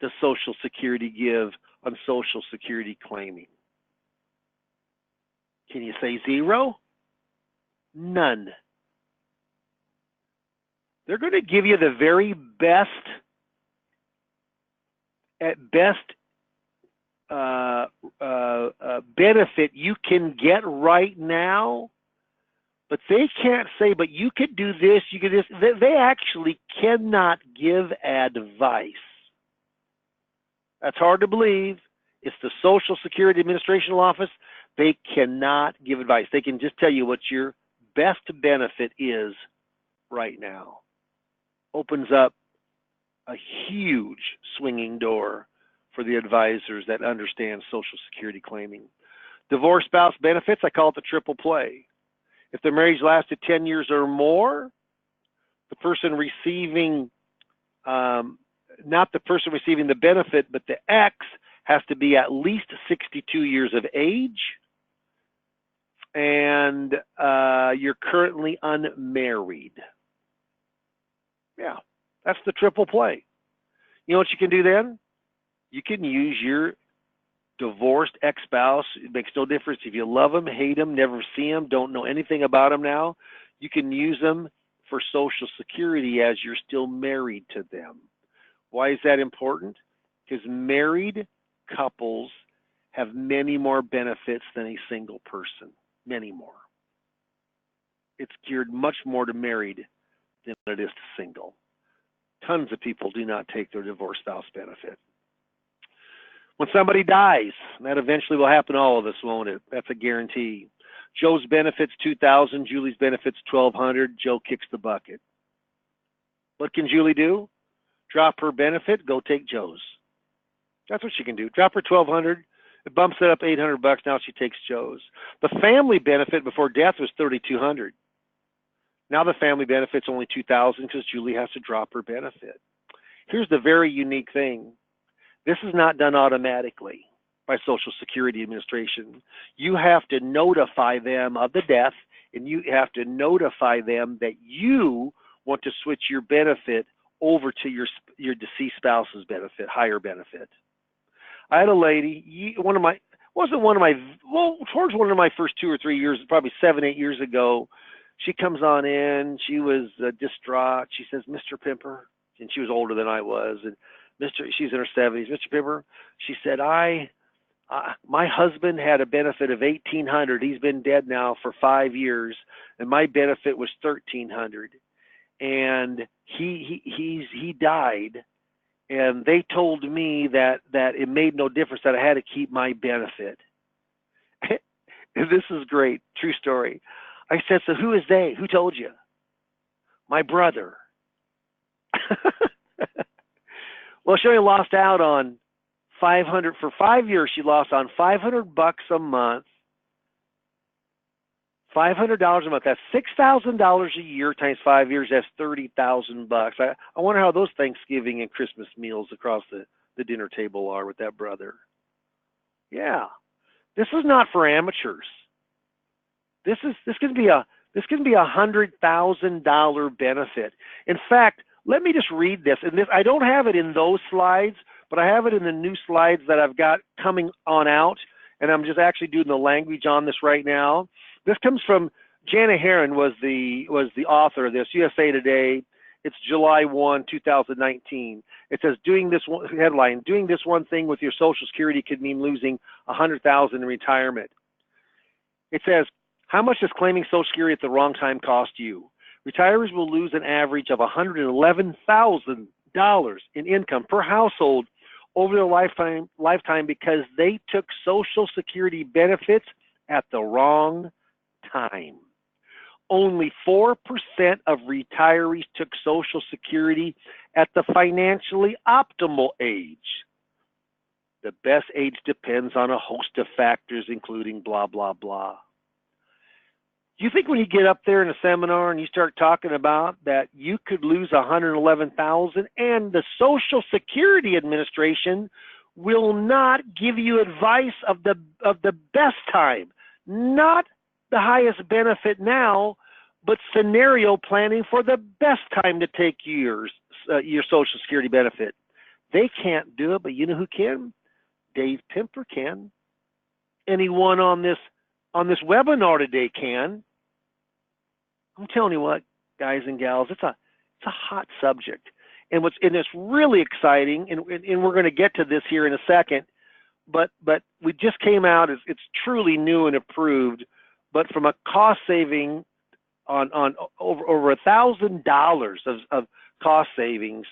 does Social Security give on Social Security claiming? Can you say zero? None. They're going to give you the very best, at best, benefit you can get right now, but they can't say, but you could do this, you could do this. They actually cannot give advice. That's hard to believe. It's the Social Security Administration Office. They cannot give advice. They can just tell you what your best benefit is right now. Opens up a huge swinging door for the advisors that understand Social Security claiming. Divorce spouse benefits, I call it the triple play. If the marriage lasted 10 years or more, the person receiving, not the person receiving the benefit, but the ex has to be at least 62 years of age, and you're currently unmarried. Yeah, that's the triple play. You know what you can do then? You can use your divorced ex-spouse. It makes no difference if you love them, hate them, never see them, don't know anything about them now. You can use them for Social Security as you're still married to them. Why is that important? Because married couples have many more benefits than a single person. Many more. It's geared much more to married than it is to single. Tons of people do not take their divorced spouse benefit. When somebody dies, that eventually will happen to all of us, won't it? That's a guarantee. Joe's benefits $2,000, Julie's benefits $1,200. Joe kicks the bucket. What can Julie do? Drop her benefit, go take Joe's. That's what she can do. Drop her $1,200. It bumps it up $800. Now she takes Joe's. The family benefit before death was $3,200. Now the family benefit's only $2,000 because Julie has to drop her benefit. Here's the very unique thing. This is not done automatically by Social Security Administration. You have to notify them of the death, and you have to notify them that you want to switch your benefit over to your deceased spouse's benefit, higher benefit. I had a lady, towards one of my first 2 or 3 years, probably 7, 8 years ago, she comes on in, she was distraught. She says, Mr. Pimper, and she was older than I was, and she's in her 70s. Mr. Pimper, she said, my husband had a benefit of $1,800. He's been dead now for 5 years, and my benefit was $1,300. And he died, and they told me that it made no difference, that I had to keep my benefit. This is great, true story. I said, so who is they? Who told you? My brother. Well, she only lost out on $500 for 5 years. She lost on $500 a month $500 a month. That's $6,000 a year times 5 years. That's $30,000. I wonder how those Thanksgiving and Christmas meals across the dinner table are with that brother. Yeah, this is not for amateurs. This can be a $100,000 benefit. In fact, let me just read this. And this, I don't have it in those slides, but I have it in the new slides that I've got coming on out. And I'm just actually doing the language on this right now. This comes from Jana Heron was the author of this, USA Today. It's July 1, 2019. It says, doing this one thing with your Social Security could mean losing $100,000 in retirement. It says, how much does claiming Social Security at the wrong time cost you? Retirees will lose an average of $111,000 in income per household over their lifetime because they took Social Security benefits at the wrong time. Only 4% of retirees took Social Security at the financially optimal age. The best age depends on a host of factors, including blah, blah, blah. Do you think when you get up there in a seminar and you start talking about that you could lose $111,000 and the Social Security Administration will not give you advice of the best time, not the highest benefit now, but scenario planning for the best time to take your Social Security benefit? They can't do it, but you know who can? Dave Pimper can. Anyone on this webinar today can. I'm telling you what, guys and gals, it's a hot subject, and it's really exciting, and we're going to get to this here in a second. But we just came out. It's truly new and approved. But from a cost saving on over $1,000 of cost savings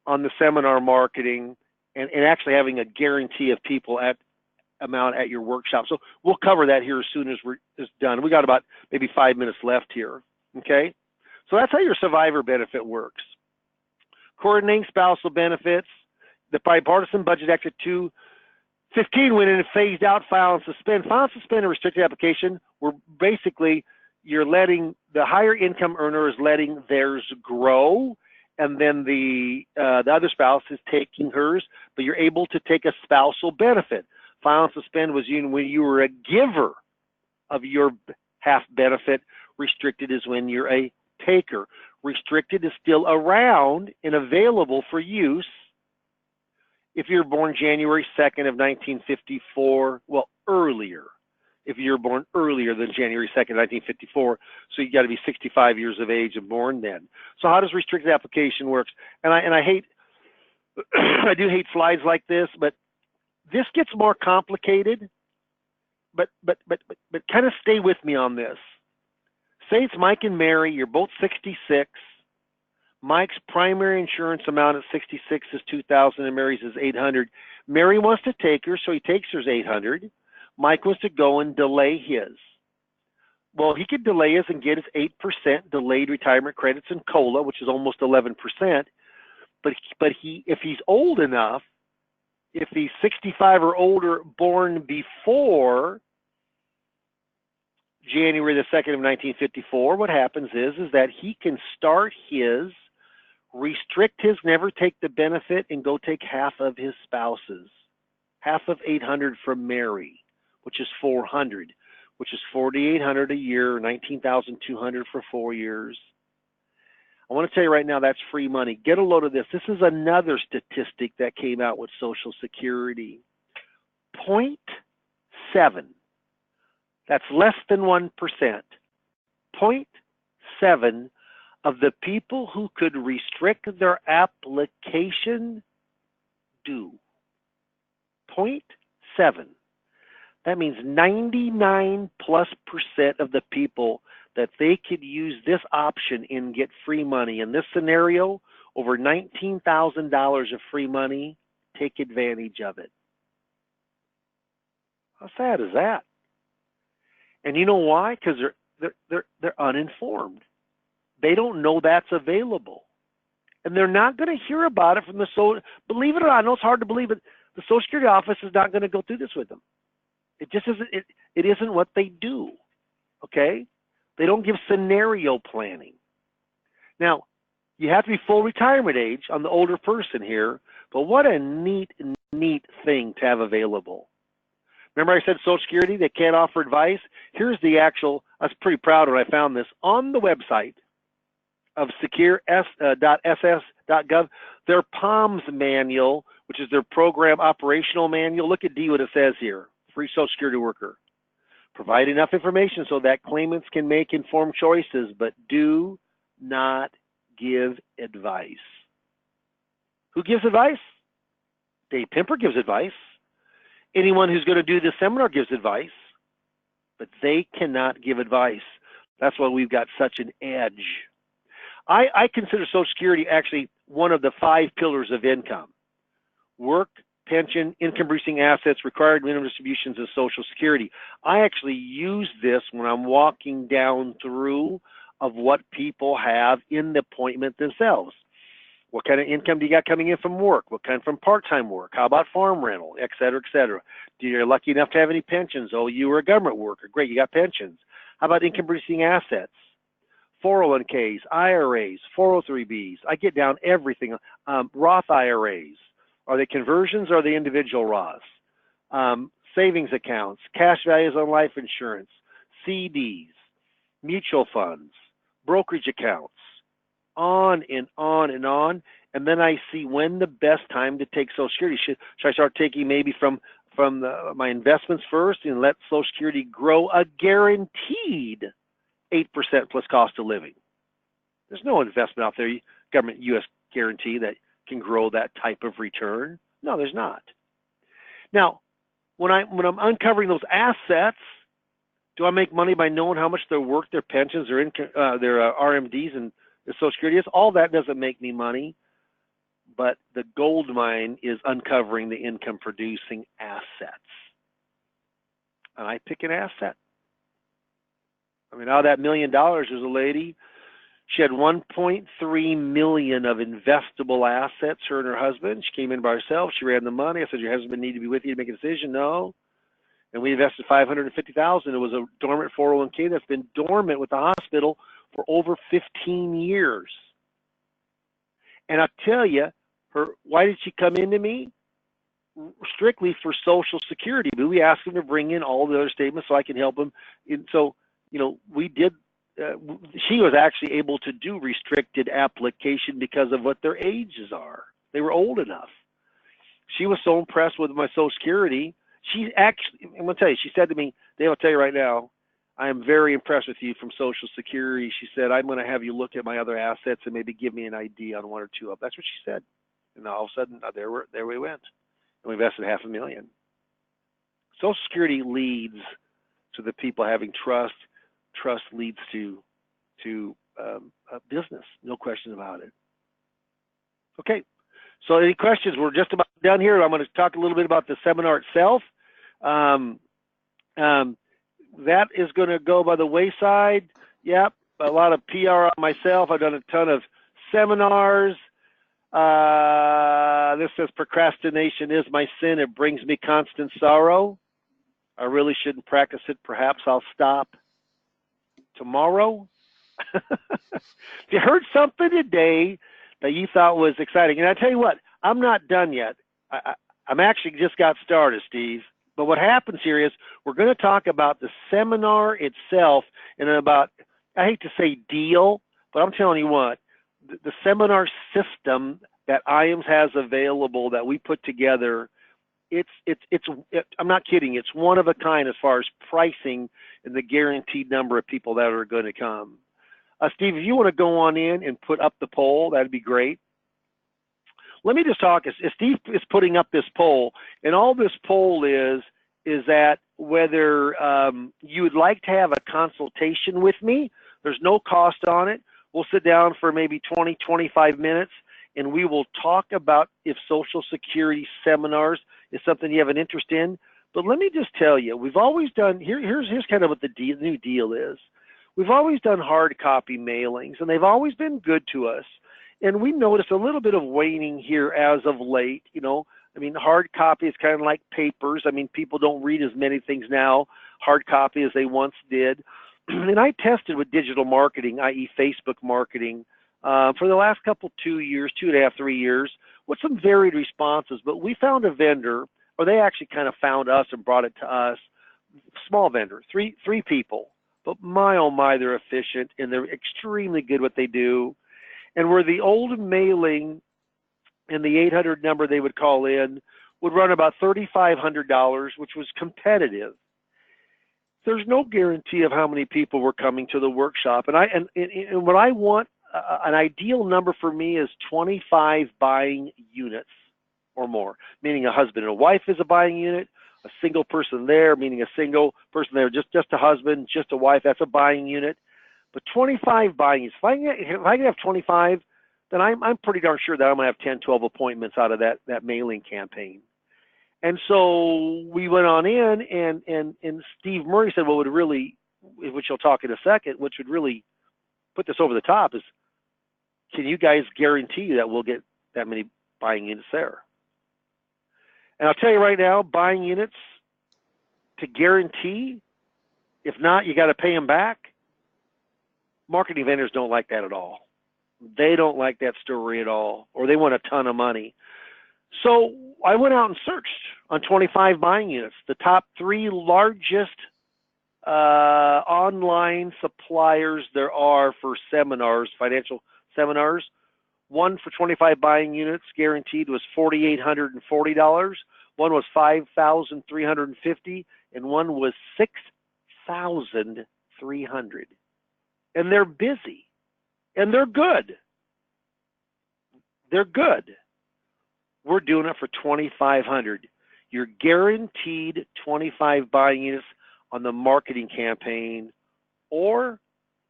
on the seminar marketing, and actually having a guarantee of people amount at your workshop. So we'll cover that here as soon as it's done. We got about maybe 5 minutes left here. Okay, so that's how your survivor benefit works. Coordinating spousal benefits. The Bipartisan Budget Act of 2015 went in and phased out file and suspend. File and suspend a restricted application where basically you're letting the higher income earner is letting theirs grow, and then the other spouse is taking hers, but you're able to take a spousal benefit. File and suspend was when you were a giver of your half benefit. Restricted is when you're a taker. Restricted is still around and available for use if you're born January 2nd of 1954, well, earlier. If you're born earlier than January 2nd, 1954, so you got to be 65 years of age and born then. So how does restricted application works? And I hate, I do hate slides like this, but this gets more complicated. But kind of stay with me on this. Say it's Mike and Mary, you're both 66. Mike's primary insurance amount at 66 is $2,000 and Mary's is $800. Mary wants to take her, so he takes hers $800. Mike wants to go and delay his. Well, he could delay his and get his 8% delayed retirement credits in COLA, which is almost 11%. But if he's old enough, if he's 65 or older, born before January the 2nd of 1954, what happens is that he can start his, restrict his, never take the benefit, and go take half of his spouse's. Half of $800 from Mary, which is $400, which is $4,800 a year, $19,200 for 4 years. I want to tell you right now, that's free money. Get a load of this. This is another statistic that came out with Social Security. 0.7. That's less than 1%. 0.7 of the people who could restrict their application do. 0.7. That means 99+% of the people that they could use this option and get free money. In this scenario, over $19,000 of free money, take advantage of it. How sad is that? And you know why? Because they're uninformed. They don't know that's available, and they're not going to hear about it from the Believe it or not, I know it's hard to believe, but the Social Security office is not going to go through this with them. It just isn't. It isn't what they do. Okay. They don't give scenario planning. Now, you have to be full retirement age on the older person here, but what a neat thing to have available. Remember I said Social Security, they can't offer advice? Here's the actual, I was pretty proud when I found this on the website of secure.ss.gov, their POMS manual, which is their program operational manual. Look at D what it says here, free Social Security worker. Provide enough information so that claimants can make informed choices, but do not give advice. Who gives advice? Dave Pimper gives advice. Anyone who's going to do this seminar gives advice, but they cannot give advice. That's why we've got such an edge. I consider Social Security actually one of the 5 pillars of income. Work, pension, income-producing assets, required minimum distributions of Social Security. I actually use this when I'm walking down through of what people have in the appointment themselves. What kind of income do you got coming in from work? What kind from part-time work? How about farm rental, et cetera, et cetera? Do you're lucky enough to have any pensions? Oh, you were a government worker. Great, you got pensions. How about income-producing assets? 401ks, IRAs, 403bs. I get down everything. Roth IRAs. Are they conversions or are they individual Roths? Savings accounts, cash values on life insurance, CDs, mutual funds, brokerage accounts, on and on and on. And then I see when the best time to take Social Security. Should I start taking maybe from my investments first and let Social Security grow a guaranteed 8% plus cost of living? There's no investment out there, government U.S. guarantee, that can grow that type of return. No, there's not. Now, when I'm uncovering those assets, do I make money by knowing how much they're worth, their pensions, their RMDs, and the Social Security is? All that doesn't make me money, but the gold mine is uncovering the income-producing assets. And I pick an asset. I mean, out of that $1 million, there's a lady. She had $1.3 million of investable assets, her and her husband. She came in by herself. She ran the money. I said, your husband need to be with you to make a decision? No. And we invested $550,000. It was a dormant 401k that's been dormant with the hospital for over 15 years. And I'll tell you, why did she come into me? Strictly for Social Security. But we asked them to bring in all the other statements so I can help them. And so, you know, we did. She was actually able to do restricted application because of what their ages are. They were old enough. She was so impressed with my Social Security. She actually, I'm going to tell you, she said to me, Dave, I'll tell you right now, I am very impressed with you from Social Security. She said, I'm going to have you look at my other assets and maybe give me an idea on one or two of them. That's what she said. And all of a sudden, there we went. And we invested $500,000. Social Security leads to the people having trust. Trust leads to business, no question about it. Okay, so any questions? We're just about done here. I'm going to talk a little bit about the seminar itself. That is going to go by the wayside. Yep, a lot of PR on myself. I've done a ton of seminars. This says procrastination is my sin. It brings me constant sorrow. I really shouldn't practice it. Perhaps I'll stop tomorrow. If you heard something today that you thought was exciting, and I tell you what, I'm not done yet. I'm actually just got started, Steve. But what happens here is we're going to talk about the seminar itself and about, I hate to say deal, but I'm telling you what, the seminar system that IAMS has available that we put together, I'm not kidding, it's one of a kind as far as pricing and the guaranteed number of people that are going to come. Steve, if you want to go on in and put up the poll, that'd be great. Let me just talk, as Steve is putting up this poll, and all this poll is that whether you would like to have a consultation with me. There's no cost on it. We'll sit down for maybe 20, 25 minutes, and we will talk about if Social Security seminars is something you have an interest in. But let me just tell you, we've always done, here's kind of what the new deal is. We've always done hard copy mailings, and they've always been good to us. And we noticed a little bit of waning here as of late. You know, I mean, hard copy is kind of like papers. I mean, people don't read as many things now, hard copy, as they once did. and I tested with digital marketing, i.e. Facebook marketing, for the last 2 years, 2.5, 3 years, with some varied responses. But we found a vendor, or they actually kind of found us and brought it to us. Small vendor, three people, but my oh my, they're efficient and they're extremely good what they do. And where the old mailing and the 800 number they would call in would run about $3,500, which was competitive. There's no guarantee of how many people were coming to the workshop. And what I want, an ideal number for me is 25 buying units or more, meaning a husband and a wife is a buying unit, a single person there, meaning a single person there, just a husband, just a wife, that's a buying unit. But 25 buying units, if I can have 25, then I'm pretty darn sure that I'm going to have 10, 12 appointments out of that mailing campaign. And so we went on in, and Steve Murray said, what would really, which he'll talk in a second, which would really put this over the top is, can you guys guarantee that we'll get that many buying units there? And I'll tell you right now, buying units to guarantee, if not, you got to pay them back. Marketing vendors don't like that at all. They don't like that story at all, or they want a ton of money. So I went out and searched on 25 buying units, the top 3 largest online suppliers there are for seminars, financial seminars. One for 25 buying units guaranteed was $4,840. One was $5,350, and one was $6,300. And they're busy, and they're good. They're good. We're doing it for $2,500. You're guaranteed 25 buying units on the marketing campaign, or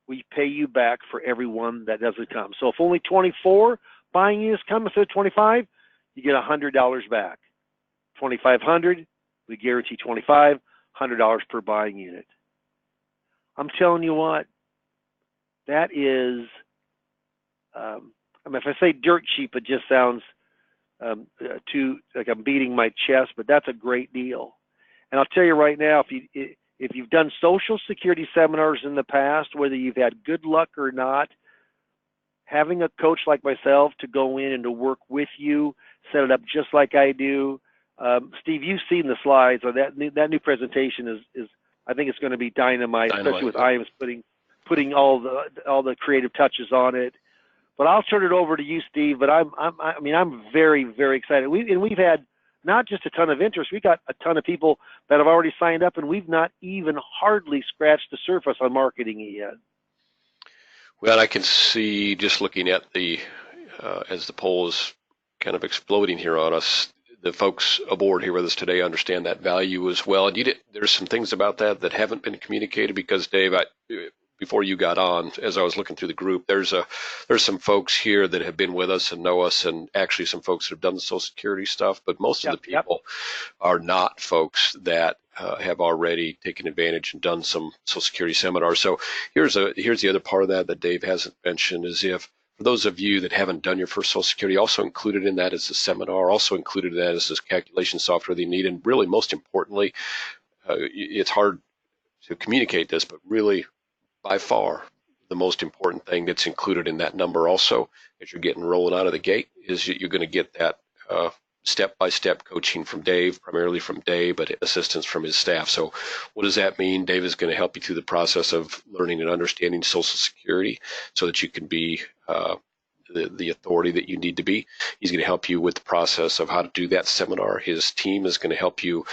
we pay you back for every one that doesn't come. So if only 24 buying units come instead of 25, you get $100 back. 2,500, we guarantee 25, $100 per buying unit. I'm telling you what, that is, if I say dirt cheap, it just sounds too like I'm beating my chest, but that's a great deal. And I'll tell you right now, if you've done Social Security seminars in the past, whether you've had good luck or not, having a coach like myself to go in and to work with you, set it up just like I do. Steve, you've seen the slides, or that new presentation is I think it's going to be dynamite, especially with IAMS putting all the creative touches on it. But I'll turn it over to you, Steve. But I'm very, very excited. We've had not just a ton of interest. We got a ton of people that have already signed up, and we've not even hardly scratched the surface on marketing it yet. Well, I can see just looking at the as the poll is kind of exploding here on us, the folks aboard here with us today understand that value as well. And there's some things about that haven't been communicated because, Dave, before you got on, as I was looking through the group, there's some folks here that have been with us and know us, and actually some folks that have done the Social Security stuff, but most of the people are not folks that have already taken advantage and done some Social Security seminars. So here's the other part of that Dave hasn't mentioned is if for those of you that haven't done your first Social Security, also included in that is the seminar, also included in that is this calculation software that you need, and really most importantly, it's hard to communicate this, but really by far the most important thing that's included in that number also as you're getting rolling out of the gate is you're going to get that step-by-step coaching from Dave, primarily from Dave, but assistance from his staff. So what does that mean? Dave is going to help you through the process of learning and understanding Social Security so that you can be the authority that you need to be. He's going to help you with the process of how to do that seminar. His team is going to help you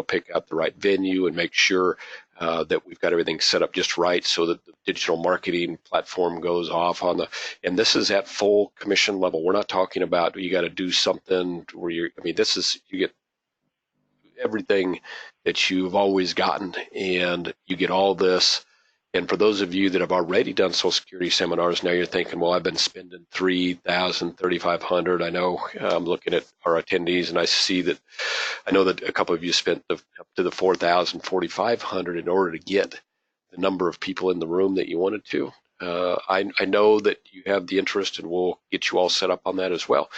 pick out the right venue and make sure that we've got everything set up just right so that the digital marketing platform goes off and this is at full commission level. We're not talking about you got to do something where you get everything that you've always gotten, and you get all this. And for those of you that have already done Social Security seminars, now you're thinking, well, I've been spending $3,000, $3,500. I know I'm looking at our attendees, and I know that a couple of you spent up to the $4,000, $4,500 in order to get the number of people in the room that you wanted to. I know that you have the interest, and we'll get you all set up on that as well.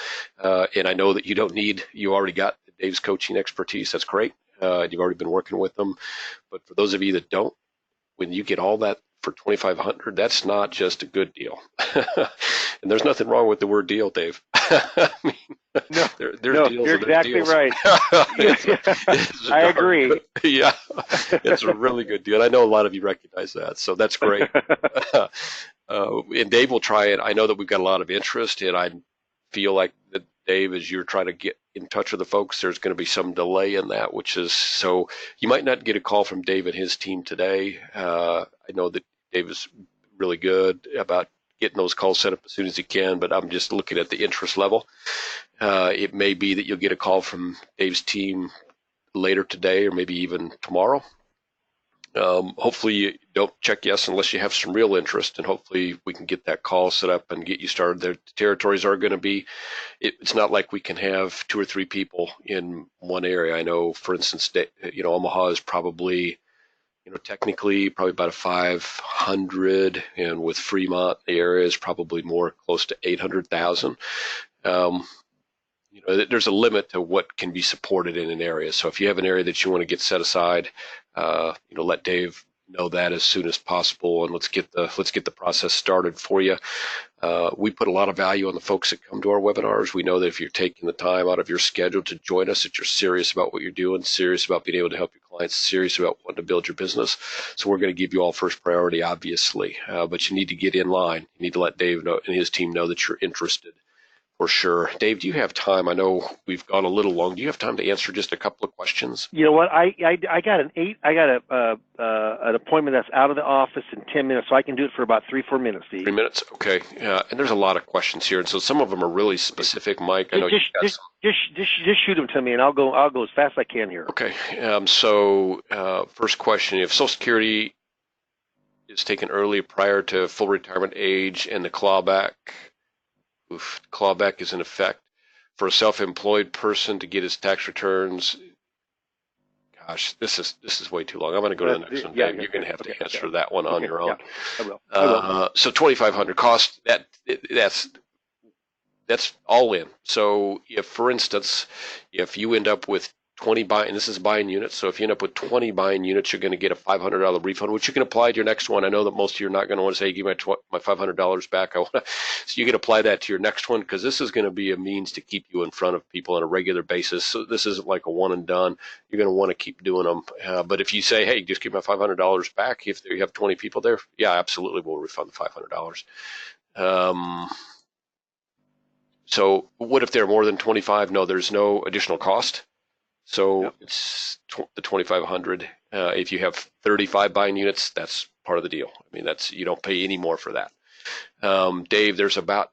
And I know that you already got Dave's coaching expertise. That's great. You've already been working with them. But for those of you that don't, when you get all that for 2,500, that's not just a good deal. And there's nothing wrong with the word deal, Dave. I mean, No, there's no, deals you're and there's exactly deals. right. It's a I darn agree. good- yeah, it's a really good deal. I know a lot of you recognize that, so that's great. And Dave will try it. I know that we've got a lot of interest, and I feel like that, Dave, as you're trying to get in touch with the folks, there's going to be some delay in that, which is so you might not get a call from Dave and his team today. I know that Dave is really good about getting those calls set up as soon as he can, but I'm just looking at the interest level. It may be that you'll get a call from Dave's team later today or maybe even tomorrow. Hopefully you don't check yes unless you have some real interest, and hopefully we can get that call set up and get you started. The territories are going to be, it's not like we can have 2 or 3 people in one area. I know, for instance, Omaha is probably, technically probably about a 500, and with Fremont, the area is probably more close to 800,000. There's a limit to what can be supported in an area. So if you have an area that you want to get set aside, let Dave know that as soon as possible, and let's get the process started for you. We put a lot of value on the folks that come to our webinars. We know that if you're taking the time out of your schedule to join us, that you're serious about what you're doing, serious about being able to help your clients, serious about wanting to build your business. So we're going to give you all first priority, obviously, but you need to get in line. You need to let Dave know and his team know that you're interested. For sure. Dave, do you have time? I know we've gone a little long. Do you have time to answer just a couple of questions? You know what? I got an appointment that's out of the office in 10 minutes, so I can do it for about 3-4 minutes, Steve. 3 minutes? Okay. And there's a lot of questions here, and so some of them are really specific. Mike, I know just shoot them to me, and I'll go as fast as I can here. Okay. First question: if Social Security is taken early prior to full retirement age, and the clawback is in effect for a self-employed person to get his tax returns. Gosh, this is way too long. I'm going to go to the next one, Dave. You're going to have to answer that one on your own. Yeah, I will. So 2,500 cost. That's all in. So if, for instance, if you end up with 20 buying, and this is buying units, so if you end up with 20 buying units, you're going to get a $500 refund, which you can apply to your next one. I know that most of you are not going to want to say, give me my $500 back. So you can apply that to your next one, because this is going to be a means to keep you in front of people on a regular basis. So this isn't like a one and done. You're going to want to keep doing them. But if you say, hey, just give my $500 back, if you have 20 people there, yeah, absolutely, we'll refund the $500. So what if there are more than 25? No, there's no additional cost. So it's the 2,500. If you have 35 buying units, that's part of the deal. I mean, you don't pay any more for that. Dave, there's about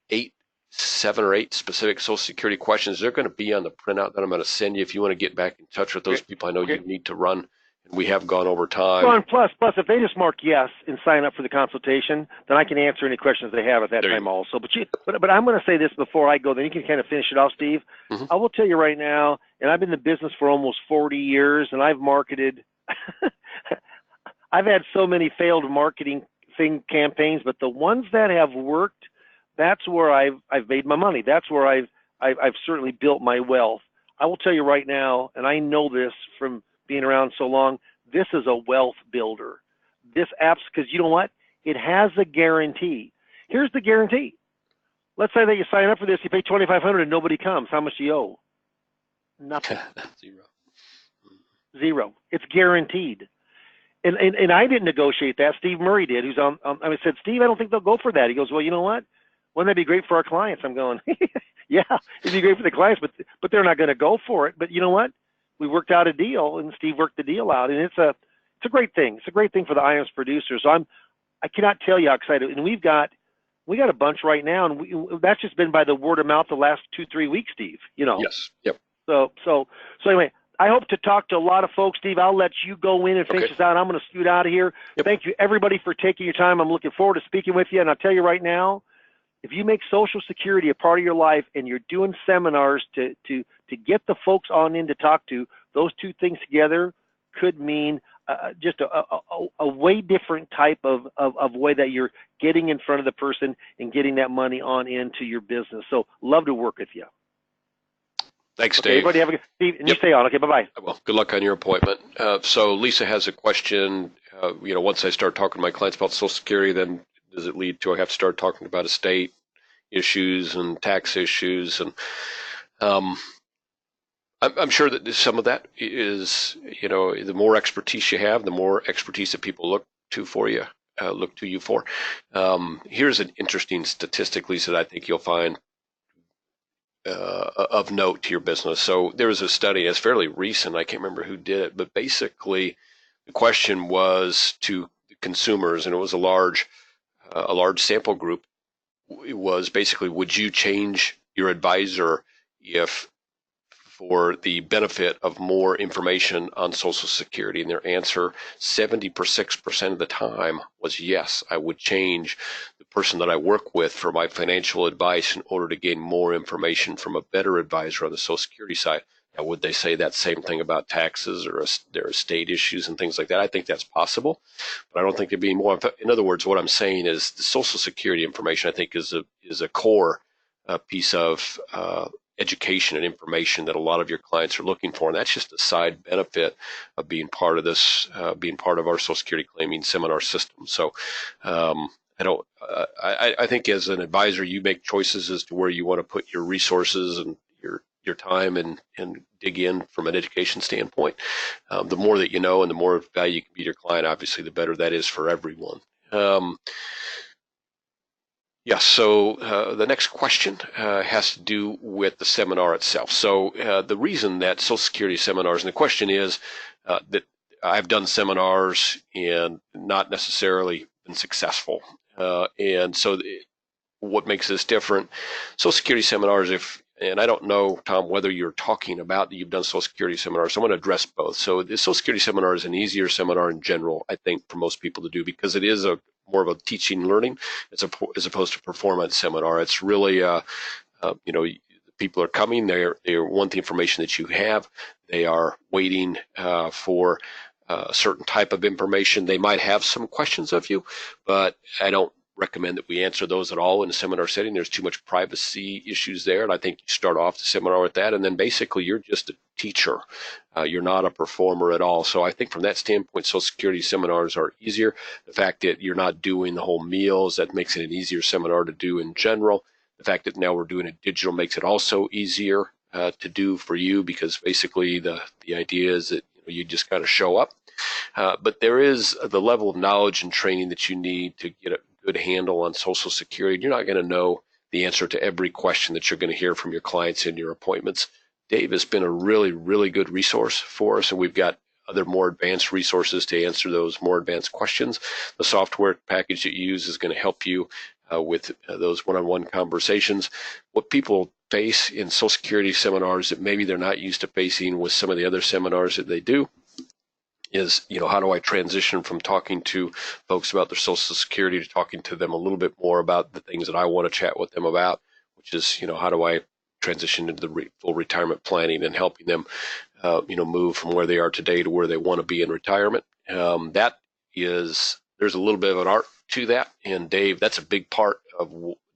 7 or 8 specific Social Security questions. They're going to be on the printout that I'm going to send you if you want to get back in touch with those people. I know you need to run, and we have gone over time. Well, and plus, if they just mark yes and sign up for the consultation, then I can answer any questions they have at that time also. But I'm going to say this before I go, then you can kind of finish it off, Steve. Mm-hmm. I will tell you right now, and I've been in the business for almost 40 years, and I've marketed. I've had so many failed marketing campaigns, but the ones that have worked, that's where I've made my money. That's where I've certainly built my wealth. I will tell you right now, and I know this from being around so long, this is a wealth builder. This app's, because you know what? It has a guarantee. Here's the guarantee. Let's say that you sign up for this, you pay $2,500 and nobody comes. How much do you owe? Nothing. Zero. It's guaranteed. And I didn't negotiate that. Steve Murray did. Who's on I said, Steve, I don't think they'll go for that. He goes, well, you know what? Wouldn't that be great for our clients? I'm going, yeah, it'd be great for the clients, but they're not going to go for it. But you know what? We worked out a deal, and Steve worked the deal out, and it's a great thing. It's a great thing for the IAMS producers. So I cannot tell you how excited. And we got a bunch right now, and that's just been by the word of mouth the last 2-3 weeks, Steve. Yes. Yep. So anyway, I hope to talk to a lot of folks, Steve. I'll let you go in and finish this out. I'm going to scoot out of here. Yep. Thank you, everybody, for taking your time. I'm looking forward to speaking with you. And I'll tell you right now, if you make Social Security a part of your life and you're doing seminars to get the folks on in to talk to, those two things together could mean just a way different type of way that you're getting in front of the person and getting that money on into your business. So love to work with you. Thanks, Okay, Dave. everybody have a good Steve, and you Yep. stay on. Okay, bye-bye. Well, good luck on your appointment. So Lisa has a question. Once I start talking to my clients about Social Security, then does it lead to I have to start talking about estate issues and tax issues? And I'm sure that some of that is, the more expertise you have, the more expertise that people look to you for. Here's an interesting statistic, Lisa, that I think you'll find of note to your business. So there was a study, it's fairly recent, I can't remember who did it, but basically the question was to consumers, and it was a large sample group. It was basically, would you change your advisor if for the benefit of more information on Social Security? And their answer, 76% of the time, was yes, I would change the person that I work with for my financial advice in order to gain more information from a better advisor on the Social Security side. Now, would they say that same thing about taxes or their estate issues and things like that? I think that's possible, but I don't think it'd be more. In other words, what I'm saying is the Social Security information, I think, is a core piece of education and information that a lot of your clients are looking for, and that's just a side benefit of being part of this, being part of our Social Security claiming seminar system. So, I think as an advisor, you make choices as to where you want to put your resources and your time and dig in from an education standpoint. The more that you know and the more value you can be to your client, obviously, the better that is for everyone. Yes, so the next question has to do with the seminar itself. So the reason that Social Security seminars, and the question is that I've done seminars and not necessarily been successful. And so what makes this different? Social Security seminars, and I don't know, Tom, whether you're talking about that you've done Social Security seminars. So I'm going to address both. So the Social Security seminar is an easier seminar in general, I think, for most people to do because it is more of a teaching and learning as opposed to performance seminar. It's really, people are coming, they want the information that you have. They are waiting for a certain type of information. They might have some questions of you, but I don't recommend that we answer those at all in a seminar setting. There's too much privacy issues there, and I think you start off the seminar with that, and then basically you're just a teacher. You're not a performer at all. So I think from that standpoint, Social Security seminars are easier. The fact that you're not doing the whole meals, that makes it an easier seminar to do in general. The fact that now we're doing it digital makes it also easier to do for you because basically the idea is that you just kind of show up. But there is the level of knowledge and training that you need to get a good handle on Social Security. You're not going to know the answer to every question that you're going to hear from your clients in your appointments. Dave has been a really, really good resource for us, and we've got other more advanced resources to answer those more advanced questions. The software package that you use is going to help you with those one-on-one conversations. What people face in Social Security seminars that maybe they're not used to facing with some of the other seminars that they do is, how do I transition from talking to folks about their Social Security to talking to them a little bit more about the things that I want to chat with them about, which is, how do I transition into the full retirement planning and helping them, move from where they are today to where they want to be in retirement. There's a little bit of an art to that. And Dave, that's a big part of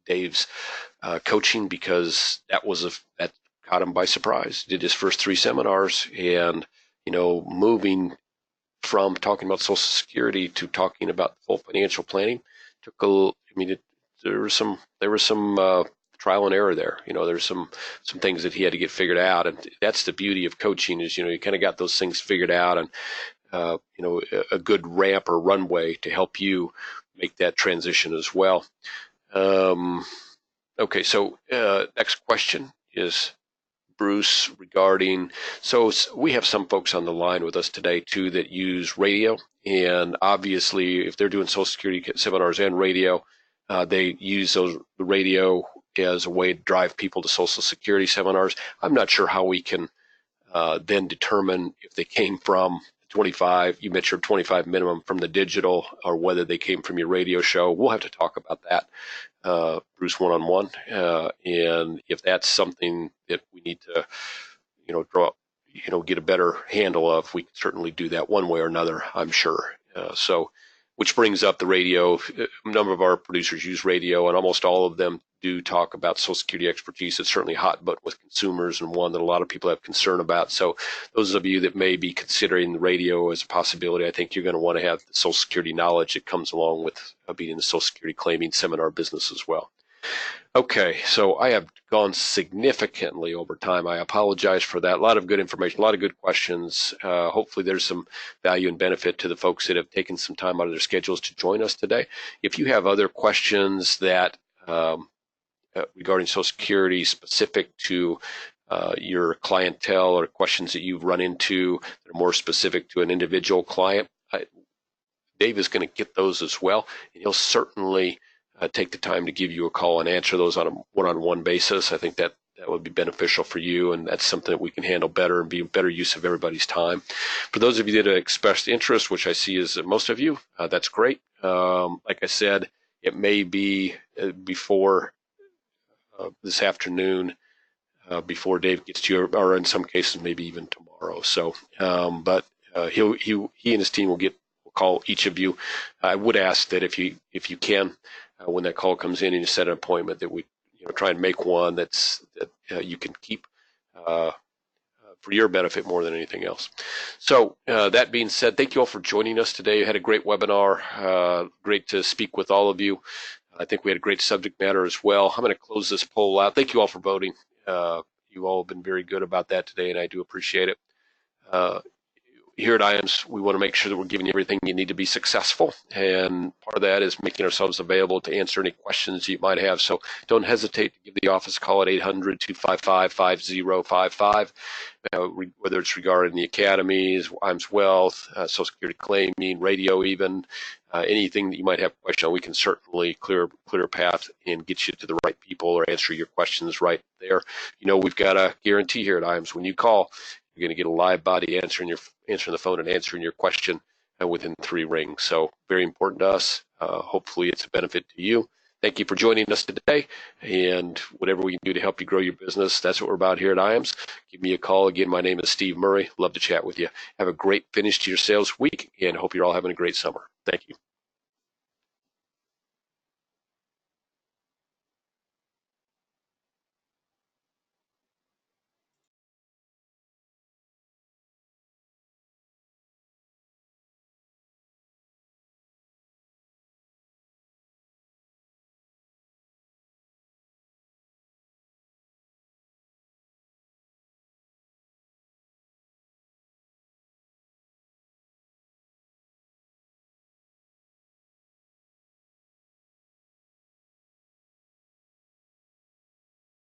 Dave's coaching because that caught him by surprise. Did his first 3 seminars and, moving from talking about Social Security to talking about full financial planning there was some trial and error there. There's some things that he had to get figured out, and that's the beauty of coaching is you kind of got those things figured out, and a good ramp or runway to help you make that transition as well. Okay, so next question is Bruce regarding, so we have some folks on the line with us today too that use radio, and obviously if they're doing Social Security seminars and radio, they use the radio as a way to drive people to Social Security seminars. I'm not sure how we can then determine if they came from 25, you mentioned 25 minimum from the digital, or whether they came from your radio show. We'll have to talk about that, Bruce, one-on-one. And if that's something that we need to, get a better handle of, we can certainly do that one way or another, I'm sure. Which brings up the radio. A number of our producers use radio, and almost all of them do talk about Social Security expertise. It's certainly a hot button with consumers and one that a lot of people have concern about. So those of you that may be considering the radio as a possibility, I think you're going to want to have the Social Security knowledge that comes along with being in the Social Security claiming seminar business as well. Okay, so I have gone significantly over time. I apologize for that. A lot of good information, a lot of good questions. Hopefully there's some value and benefit to the folks that have taken some time out of their schedules to join us today. If you have other questions that regarding Social Security specific to your clientele or questions that you've run into that are more specific to an individual client, Dave is going to get those as well, and he'll certainly take the time to give you a call and answer those on a one-on-one basis. I think that would be beneficial for you, and that's something that we can handle better and be a better use of everybody's time. For those of you that have expressed interest, which I see is most of you, that's great. Like I said, it may be before this afternoon, before Dave gets to you, or in some cases maybe even tomorrow. So, but he and his team will call each of you. I would ask that if you can, when that call comes in and you set an appointment, that we try and make one that you can keep for your benefit more than anything else. So that being said, thank you all for joining us today. You had a great webinar. Great to speak with all of you. I think we had a great subject matter as well. I'm going to close this poll out. Thank you all for voting. You all have been very good about that today, and I do appreciate it. Here at IAMS, we want to make sure that we're giving you everything you need to be successful, and part of that is making ourselves available to answer any questions you might have. So don't hesitate to give the office a call at 800-255-5055, whether it's regarding the academies, IAMS Wealth, Social Security claiming, radio even, anything that you might have a question on. We can certainly clear a path and get you to the right people or answer your questions right there. We've got a guarantee here at IAMS. When you call, you're going to get a live body answering the phone and answering your question within 3 rings. So very important to us. Hopefully it's a benefit to you. Thank you for joining us today, and whatever we can do to help you grow your business, that's what we're about here at IAMS. Give me a call. Again, my name is Steve Murray. Love to chat with you. Have a great finish to your sales week, and hope you're all having a great summer. Thank you.